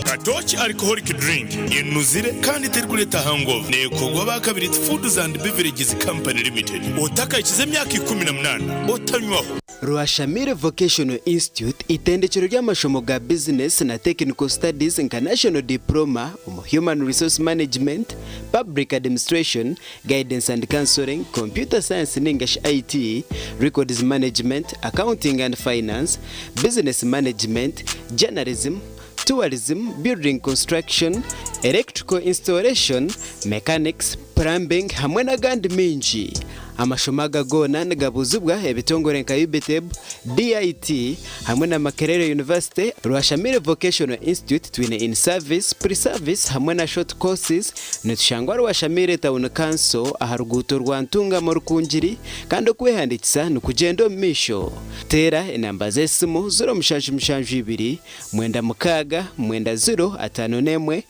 Katochi alcoholic drink inuzire kandi terkuleta hangover nekogwa bakabiri Foods and Beverages Company Limited otaka ikize myaka 18 otanywaho Rwashamire Vocational Institute itendekero ry'amashomo ga business na technical studies international diploma human resource management, public administration, guidance and counseling, computer science and English IT, records management, accounting and finance, business management, journalism, tourism, building construction, electrical installation, mechanics, plumbing hamwe n'agandi minji. Amashomaga gona negabuzubwa ebitongore nka UBTEB, DIT hamwe na Makerere University. Rwashamire Vocational Institute twine in service, pre-service hamwe na short courses netushangwa Rwashamire Town Council aharuguto rwantunga mu Rukungiri kandi kwehandikisa nukugendo misho. Tera enamba zesimu 0772 96 90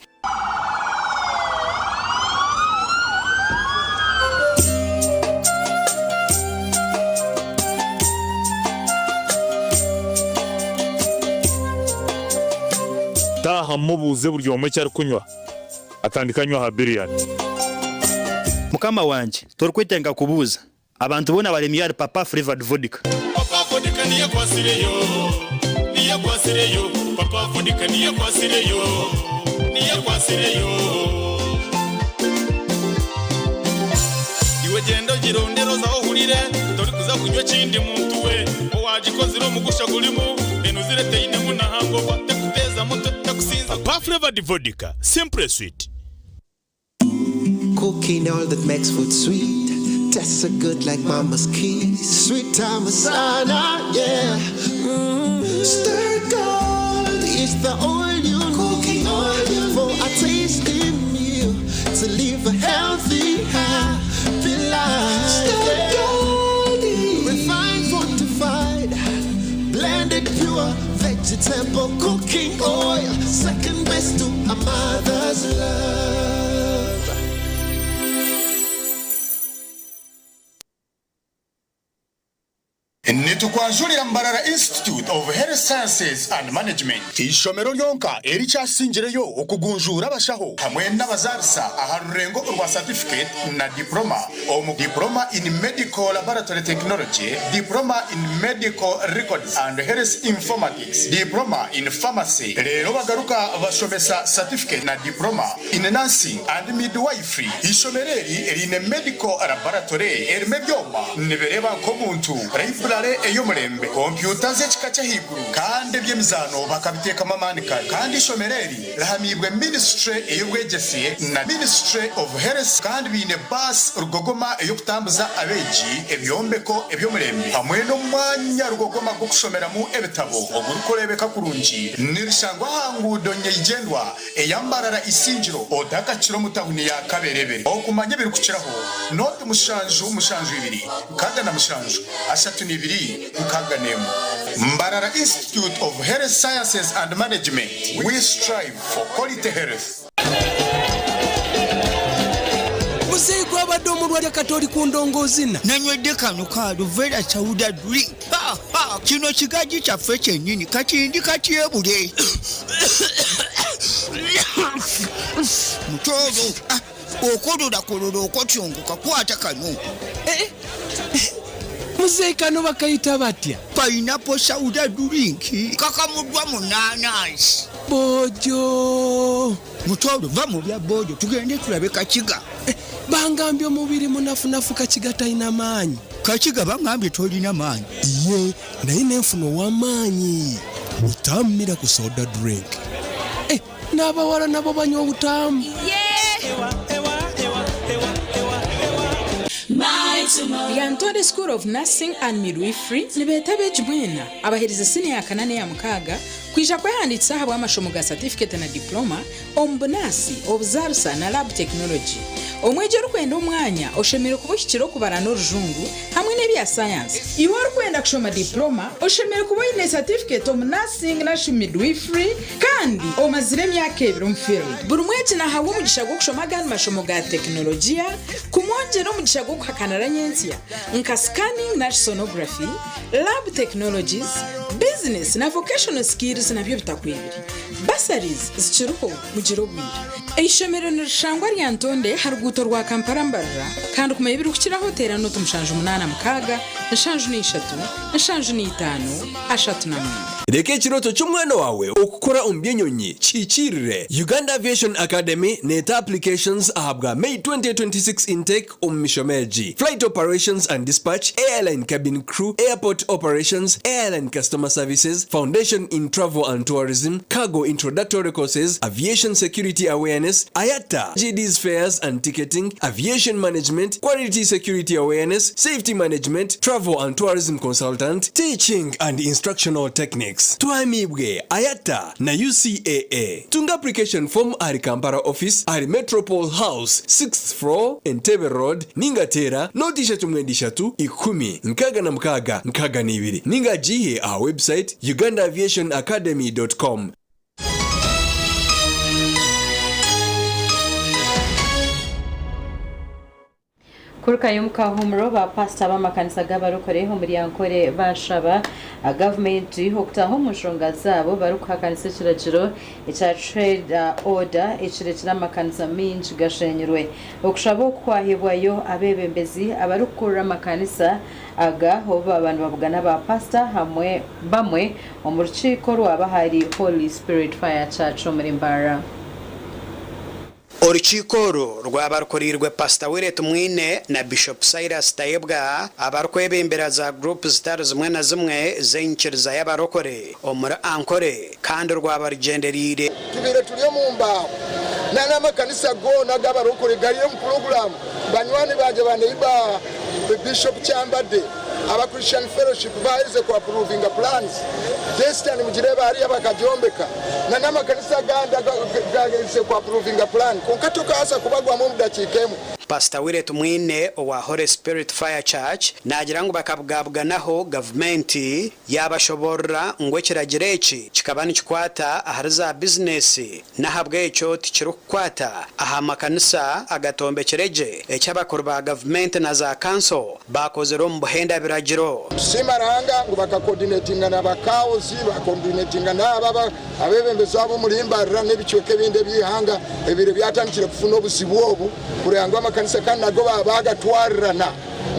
taha mubuze buryo omwe cyari kunywa atandikanywa ha billion mukama wanje torkwetenga kubuza abantu bona balemiyari papa flavored vodka niye kwasireyo papa vodka niye kwasireyo iwe gendo girondero zaho hurire tori kuza kunywa kindi muntu we owagikoziro mugusha gurimo enuzire teine munahango batekuteza muto takusinza papa flavored vodka simple sweet cooking all that makes food sweet tastes so good like mama's kiss sweet tamasana yeah stir gold is the oil you cooking oil for a tasty meal to live a healthy happy life stir gold refined fortified blended pure vegetable cooking oil second best to a mother's love. nitukwanjurira Mbarara Institute of Health Sciences and Management ishomero lyonka ericyasingireyo okugunjura abashaho hamwe n'abazarisa aharurengo rwa certificate na diploma diploma in medical laboratory technology, diploma in medical records and health informatics, diploma in pharmacy. Rero bagaruka bashomesa certificate na diploma in nursing and midwifery. Ishomereri erine medical laboratory ermebyoma nibereba ko muntu library eyomurembe computer z'ekikacha higuru kandi byemizano bakabiteka mamanika kandi ishomereri rahamibwe ministry eyobwegesiye na ministry of health kandi bine bus rugogoma eyokutambuza abeji ebyombeko ebyomurembe hamwe no mwanya rugogoma go kushomeramu ebitabo ogurukorebeka kurungi nirishangwa hangudo nyegendwa eyambarara isingiro odaka kiro mutahuni ya kaberebere okumanye biri kukiraho not mushanju ibiri kada na mushanju ashatu nibiri nkaganemu. Mbarara Institute of Health Sciences and Management, we strive for quality health. Museko abadomo lwa katoli kundongozina nanywedde kano kaado vera chawuda drink kino kigaji kyaffe kyennyini kakindi katyebule mutolo okolola okotyongo kakwata kano Muzeekano bakayita batya pineapple soda drink kakamudwa mu nanasi bojo mutolo va mu bya bojo tugende tulabe kakiga bangambye omubiri munafunafu kakiga talina maanyi kakiga bangambye tolina maanyi ye naye nenfuno w'amaanyi butamira ku soda drink n'abawala nabo banywa obutamu Lyantonde School of Nursing and Midwifery nibetabe jumwena abahiriza sini ya kanane ya mukaga kwisha kwehanditsa habwa amashomo ga certificate na diploma ombunasi obuzarsa na lab technology omwejero kwenda omwanya oshemere kubushyikiro kubara n'orujungu hamwe n'ebya science iwe kwenda kushoma diploma oshemere kuboine certificate of nursing na midwifery kandi omazire myaka ebiri mu field buri mwezi na hawo mugisha go kushoma gan mashomo ga teknolojia kumwongera mugisha go kuhakanara nyensia nka scanning na sonography lab technologies business na vocational skills na byo bitakwibiri basaries zichiruho mugiro bwira eishomero nirishangwa Lyantonde haruguto rwa Kampala Mbarara kandi kuma ibiri kukiraho terano tumushanju 8 mukaga nashanju ni 3 nashanju ni 5 ashatu na 1 reke kiroto cy'umwana wawe okukora umbyenyonyi kikirire Uganda Aviation Academy neta applications ahabwa May 2026 intake mishomeji flight operations and dispatch, airline cabin crew, airport operations, airline customer services, foundation in travel and tourism, cargo introductory courses, aviation security awareness, IATA, GD's fares and ticketing, aviation management, quality security awareness, safety management, travel and tourism consultant, teaching and instructional techniques. Tuamibwe IATA na UCAA. Tunga application form ari Kampala office ari Metropole House 6th floor Entebbe Road Ningatera notisha tumwendishatu 10 nkaga na mkaga nkaga ni 2 ninga jihe our website ugandaaviationacademy.com. Kuruka yumuka humro ba pastor b'amakanisa gabarokoreho muri yankore bashaba government hoktaho mushonga zabo baruka kanisa kiragiro echa trade order echirekira amakanisa minji gashenyirwe okushabo kwahibwayo abebembezi abarukura amakanisa aga hoba abantu bavugana ba pastor hamwe bamwe mu rukiko rwabahari Holy Spirit Fire Church muri Mbarara. Orchikoro rwabarukorirwe Pastor Wiret Mwine na Bishop Cyrus Tayebwa abarukwebembera za group zitari zimwe na zimwe zenchiriza y'abarokore omura ankore kandi rwabarugenderire tubire turiyo mu mbaho n'amakanisa go n'agabarokore gariye mu program banywani banje baneiba Bishop Chambade aba Christian Fellowship bahize ku approving plans Destiny mugireba hari abakajyombeka n'amakanisa ganda gahize ku approving plan konkato kasa kubagwa mu mudakikemu Pastor Wiret Mwine wa Holy Spirit Fire Church nagira ngo bakabwabwanaho government yabashobora ngo kiragireki kikabani kikwata ahariza business nahabwe icyo tikirukwata aha makanisa agatombekereje ecyabakuru ba government na za council bakozero mu buhenda biragiro simaranga ngo bakacoordinatinga n'abakaozi bacoordinatinga n'ababa abebembeza abo muri Mbarara n'ebicyoke binde bihanga ebire byatandikira kufuna obuzibu obu kurangwa amakanisa kandi nago bagatwarana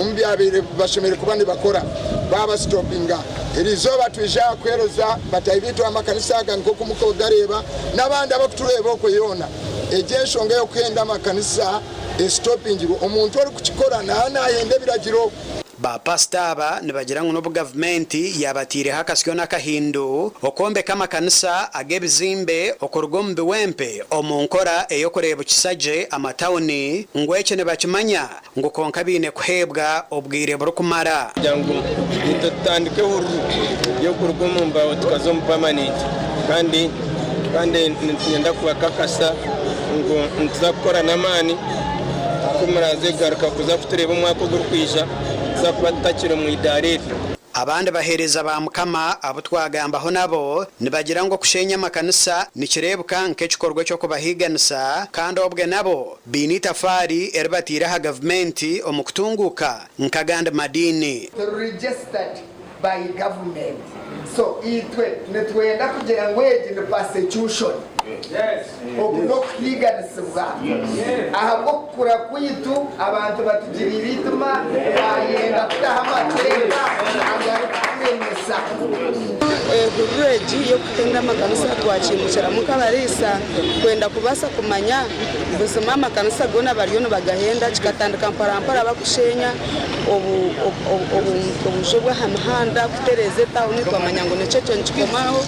umbi abire bashemere kubandi bakora baba stoppinga irizo batwisha kweroza batayibitu amakanisa aga nko kumukogareba nabandi abakutureba ko yona ejesho ngayo kwenda amakanisa stopping umuntu ari kukikora nayende biragiro ba pastaba nibagira ngo no government yabatire hakasyo nakahindu okombe kama kanisa agebizimbe okorugombe wempe omunkora eyokorebo kisaje amatawuni ngweke ne bakimanya ngo konka bine kuhebwa obwire burukumara jangu nitotandike uru yo kurugomba tukazom permanent kandi nyenda kubakakasa ngo ntuzakora namani kumuraze garuka kuza kutureba umwaka gurukwisha zapatakira mu idarete abandi bahereza ba mukama abo twagambaho nabo nibagira ngo kushenya makanisa nikirebuka nkekikorwa cyo kubahiganisa kandi obwe nabo binitafari erbatira ha government omukutunguka nkaganda madini registered by government so itwe netwenda kugira ngo ejinde persecution yes okno kwiganisibwa ahubwo kura kwitu abantu batugira ibituma bayenda kutahamateka agarukamesa gurweji yo kutenda amakanisa twakimushara mukabarisa kwenda kubasa kumanya busoma amakanisa gona bariyo bagahenda kikatandika mparampara bakushenya obujo bwa hamahanda kutereze tauni twamanya ngo necyo nkikomaho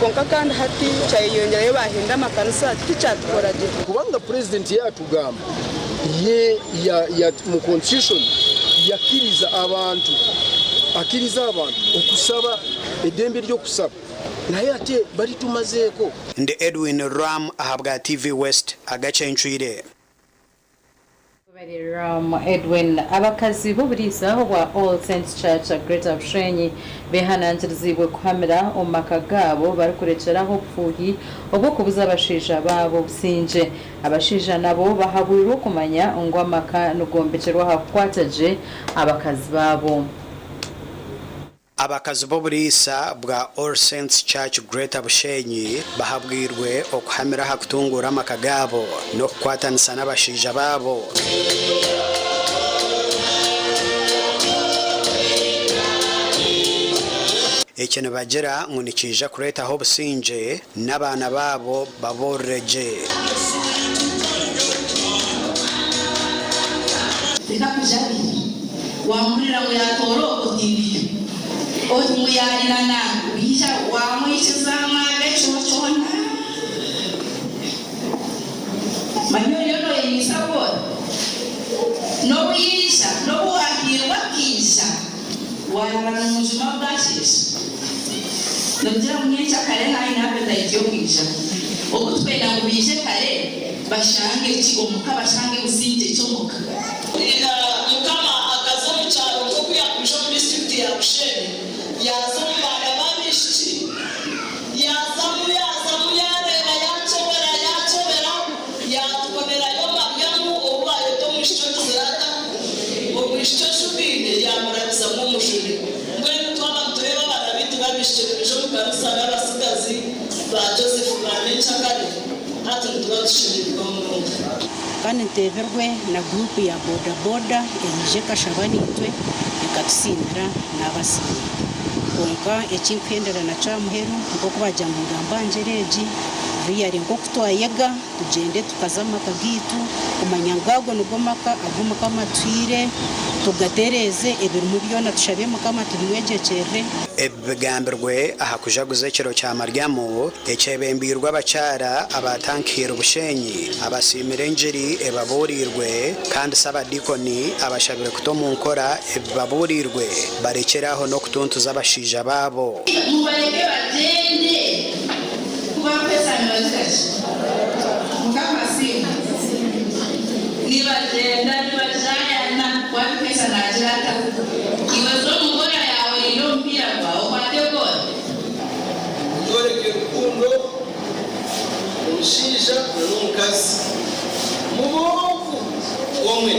konka kandi hati cyayiyongerayo bahenda amakanisa ticyatukoraje kubanga president yatugamba ya mu constitution yakiriza abantu okusaba edembe ryo kusaba naye ate bari tumazeko ndi Edwin Ram ahabwa TV West Agacencwire Edwin abakazi b'uburizaho bwa All Saints Church Greater Bushenyi behananzirizibwe kuhamira omaka gabo barikurekeraho pfuhi obwo kubuza abashija babo businje abashija nabo bahabwirwa kumanya ngo amaka nugombekerwa hakwataje abakazi babo abakazi b'uburisa bwa All Saints Church Greater Bushenyi bahabwirwe okuhamira hakutungura amakagabo no kukwatanisa n'abashija babo ekene bagira ngo nikija kuretaho businje n'abana babo baboreje wamurira ngo yatoro utibiye omuyalirana biza wamwisizama bechochona manyoyo no yisabot no yisa no wahirwa kisa wala muzima basis no jira mwenye kare haina peta Ethiopia okutwenda ngubije kare bashange chikomuka bashange usinje chomoka mukama akazamu cyaro ko kuyakwisha muri district ya Bushenyi yazamu bagabanishi yazamu yareba yacobera yatubonera yo mabyamu obaye to mushito zirata omushito shubine yamurabiza mu mushuri ngwene twaba tureba barabitu babishyereje mu kanisa n'abasigazi ba Joseph Banechakade hatu tubashyirirwa mu rugo kandi nteverwe na group ya boda enje kashabani itwe ikatusindira n'abasiri konka ekinkendera na chamuheru ngo kubajya mu ngambanjereji riyari ngo kutwayega tugende tukazama kagitu kumanya ngago nugomaka agomaka matwire tugatereze ebintu byona tushabe mukama tumwegekere ebigambirwe aha kujaguza ekiro cya Maryamu ekyebembirwa abakyara abatankira Bushenyi abasimira enjiri ebaburirwe kandi sabadikoni abashabire kutomu nkora ebaburirwe barekeraho no kutuntuza abashija babo mubareke bagende kubapesa nibazikaje mukama simu nibagenda Elisa najirata iwezo mugora yawe ino mpira kwa opate gol Yoreke rukundo umushisha n'umukazi mubovu omwe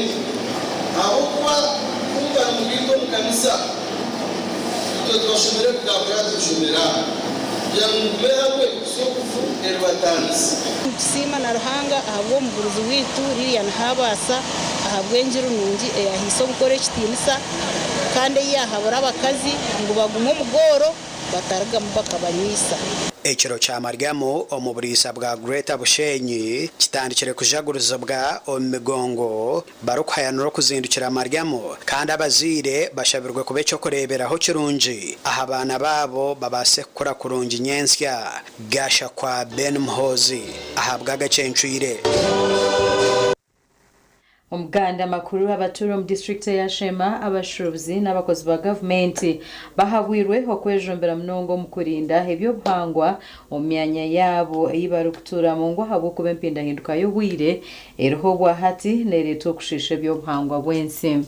aho kuba kumva mu bigo mu kanisa twe twashobora kugabura tushobora yamumehawe sokufu erwatansi sima na ruhanga ahabwo muguruzi witu Lilian habasa ahabwe ngiru nungi yahiso gukora kitinisa kandi yahabura abakazi ngo bagume umugoro bataraga bakabanyisa Ekiro kya Maryamu omuburisa bwa Greater Bushenyi kitandikire kujaguruza bwa omigongo barukayanura kuzindukira Maryamu kandi abazire bashabirwe kubecho kureberaho kirungi aha abana babo babase kukora kurungi nyensya gasha kwa Ben Muhozi ahabwa Agacencwire Umuganda makuru abaturo mu district ya Shema abashuruzi n'abakozi ba government bahagwirwe okwejombera mnongo mu kurinda ebyo buhangwa mu myanya yabo yibarukutura mu ngo habo kubempinda hinduka yo bwire eriho bwa hati nereto kushisha ebyo buhangwa bwensi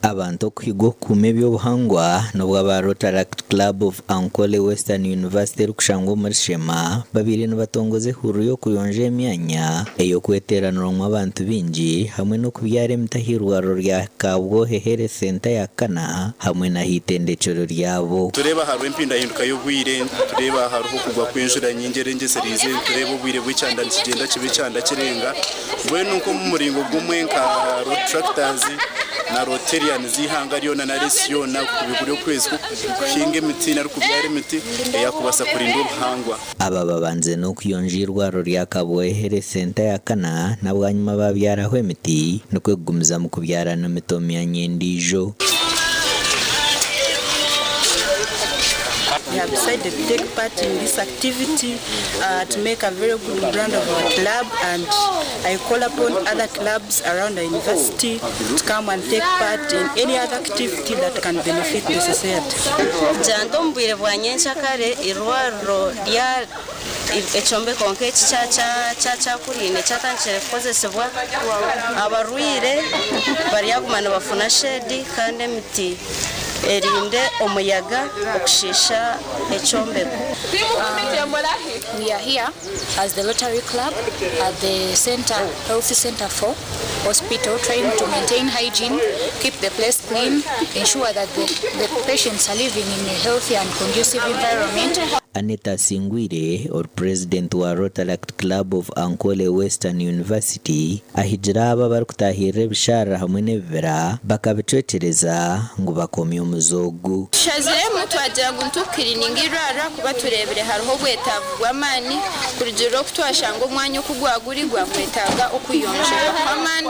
abantu kwigo kume by'obuhangwa nobwa ba Rotaract Club of Ankole Western University rukushango muri Shema babiri n'abatongoze huru yo kuyonje emyanya eyo kweteranira mu abantu bingi hamwe no kubyara emtahirwaro rya kabwo hehere center ya kana hamwe na hitendecero ryabo tureba haru empinda hinduka yo bwire tureba haruho kugwa kwinjira nyingere ngeserize tureba ubwire bw'icanda kigenda kibicanda kirenga bwe nuko mu muringo gumwe nka Rotractors na Rotarian zihanga ryo na Naresiyo na kubigure kwezi kushinga imiti na kubyara imiti yakubasa kurinda ubuhangwa aba babanze no kuyonjirwa rya kabwe hehere center ya kana na bwanyuma babyaraho imiti no kwegumiza mu kubyara no mitomi ya nyendijo. We have decided to take part in this activity to make a very good brand of our club, and I call upon other clubs around the university to come and take part in any other activity that can benefit the society. Janto mbwire bwanyencha kare irwaro rya echombe konke cha kurine chatangire kozesebwa abarwire bariyagumana bafuna shedi kandi miti erinde omuyaga okushisha echombe. We are here as the Rotary Club at the center, health center for hospital, trying to maintain hygiene, keep the place clean, ensure that the patients are living in a healthy and conducive environment. Anita Singwire or president wa Rotaract Club of Ankole Western University ahijira aba barukutahira bishara hamwe n'ebera bakabicwecereza ngo bakomye umuzogu. Shazire mutu agira ngo ntukirininga irara kuba turebere hariho gwetavugwa mani kurugero kutwashanga umwanya okugwagurirwa kwetaga okuyonjera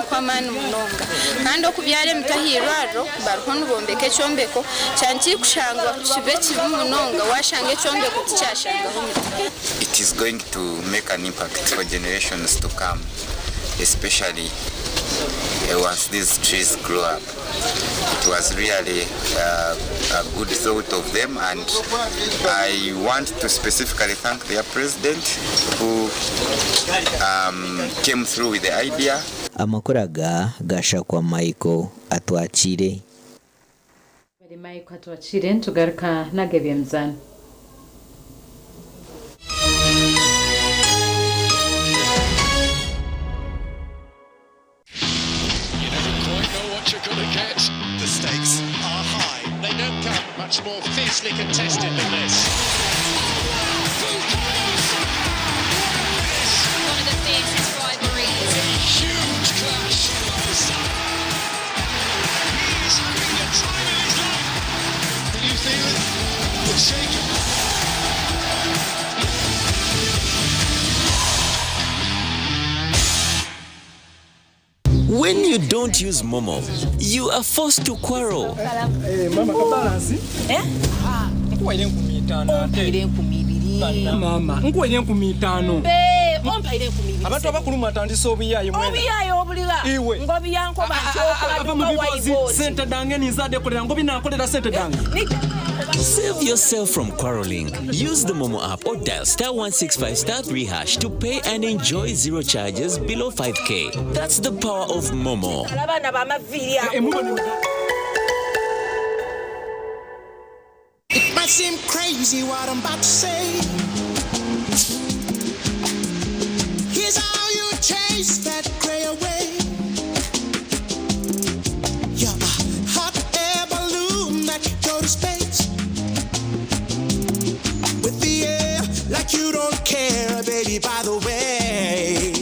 kwamani munonga kandi okubyare mutahiraro bariho nubombeke chombeko cyanti kushangwa kibe kibi munonga washanga chombeko It is going to make an impact for generations to come, especially once these trees grow up. It was really a good thought of them, and I want to specifically thank their president who came through with the idea. Amakoraga gasha kwa Michael atwachire. Michael atwachire ntugaruka nagebye mzana. The stakes are high. They don't come much more fiercely contested than this. One of the fiercest rivalries. A huge clash. He's having the time of his life. Can you feel it? The shake. When you don't use Momo, you are forced to quarrel. Mama kabalansi? Nkuwaire 15 ate. Mama, nkuwaire 15. Ompaire 15. abantu abakuluma atandise obuyayi mwene obuyayi obuliga iwe ngobiyanko bachoka sente dange nizade kolera ngobi nakolera sente dange. Save yourself from quarreling. Use the Momo app or dial *165*3# to pay and enjoy zero charges below 5k. That's the power of Momo. It might seem crazy what I'm about to say. Here's how you chase that gray away. You're a hot air balloon that can go to space. With the air like you don't care, baby, by the way.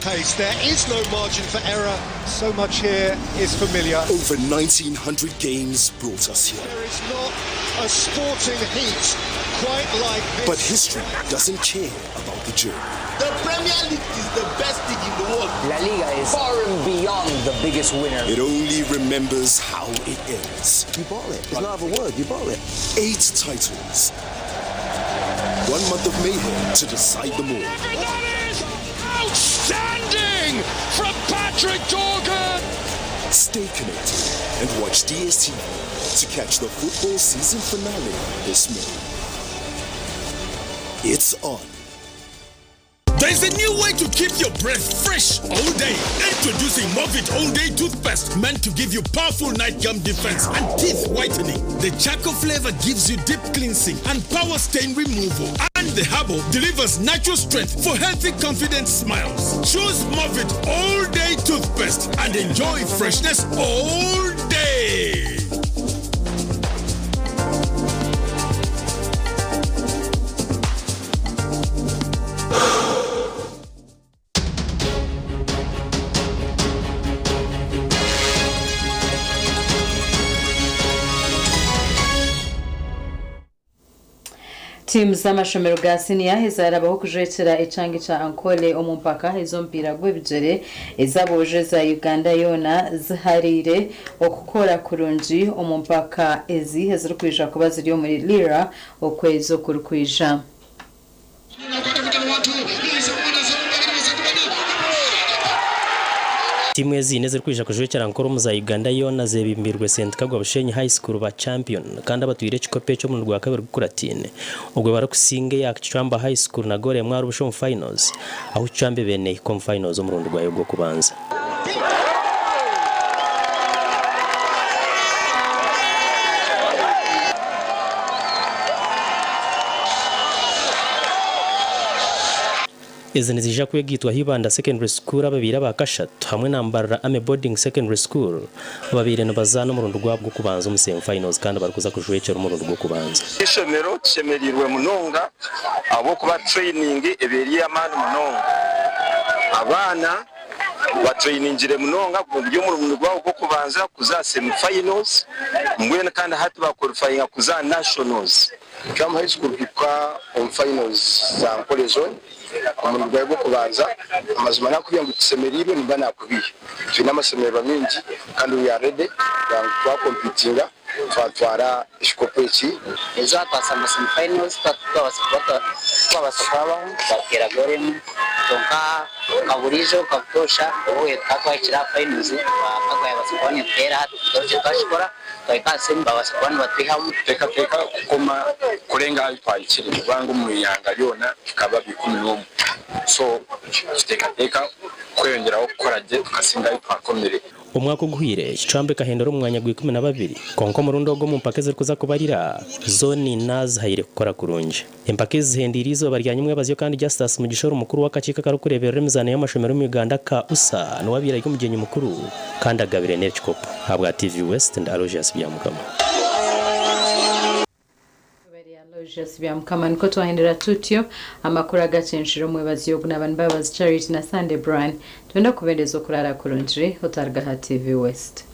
Pace. There is no margin for error. So much here is familiar. Over 1900 games brought us here. There is not a sporting heat quite like this. But history doesn't care about the journey. The Premier League is the best league in the world. La Liga is far and beyond the biggest winner. It only remembers how it ends. You bought it. It's not a word. You bought it. 8 titles. 1 month of mayhem to decide them all. Outstanding from Patrick Dorgan. Stay connected and watch DSTV to catch the football season finale this May. It's on. There's a new way to keep your breath fresh all day. Introducing Movit All Day Toothpaste, meant to give you powerful night gum defense and teeth whitening. The charcoal flavor gives you deep cleansing and power stain removal. And the herbal delivers natural strength for healthy, confident smiles. Choose Movit All Day Toothpaste and enjoy freshness all day. Timu z'amashomero ga senior zarabaho kujetera echangi cha Ankole omumpaka izo mpira gwebijere ezaboje za Uganda yona ziharire okukora kurunji omumpaka ezi hezirukwisha kuba ziri muri lira okwezo kurukwisha. Timu ezine zirikwisha kujwekera nkoro mu za Uganda yona zebimbirwe St Kagwa Bushenyi High School ba champion kandi abatwire kikope cyo mu rwa kabiri kuratine ubwo barakusinge yakicamba High School na gore mwari busho mu finals aho chambe bene com finals mu rundo rwayo bwo kubanza. Izini zija kwegitwa Hibanda Secondary School ababira bakashatu hamwe na Mbarara Ame Boarding Secondary School babire no bazana mu rundo rwabwo kubanza mu semi finals kandi barikuza kujwekera mu rundo rwo kubanza. Ishomero shemerirwe munonga abo kuba training eberi amani munonga abana ba trainingire munonga kubyo mu rundo rwabo bwo kubanza kuza semi finals mbwene kandi hati ba qualifying kuza nationals. Jam High School kwa on finals za Ankole zone umuntu bwo kubanza amazima nakubye ngo tusemeribe nimba nakubiye tuna amasemero menshi kandi we are ready kwa competinga twatwara ishikope iki ezatasa ama finals twabasaba bakera goremu tonka kaburizo kabutosha owe katwakira finals bakagwaye basabone pera doje twashikora twayikase mbabasabone batwihamu teka koma kurenga twayikiri bangu mu yanga yona kaba bikumiromo so teka kwengeraho gukora je tukasinga twakomere umwaka uguhire icambe kahindura umwanya gwa 12 konko mu rundo go mu mpake ziri kuza kubarira zone naz hayire gukora kurunje impake zihendirizo baryanyimwe bazyo kandi Justice mu gishoro mukuru w'akacika karo kurebera remizane y'amashomero mu Uganda ka usa no wabira y'umugenyi mukuru kandi agabire Netcop habwa TV West and Aloysius byamukama Aloysius byamukama niko twahindira tutyo amakuru Agacenshiro mwebazi yo n'abantu Mbabazi Charity na Sunday Brand twenda kubendezo kurara kurunjire Rotaract TV West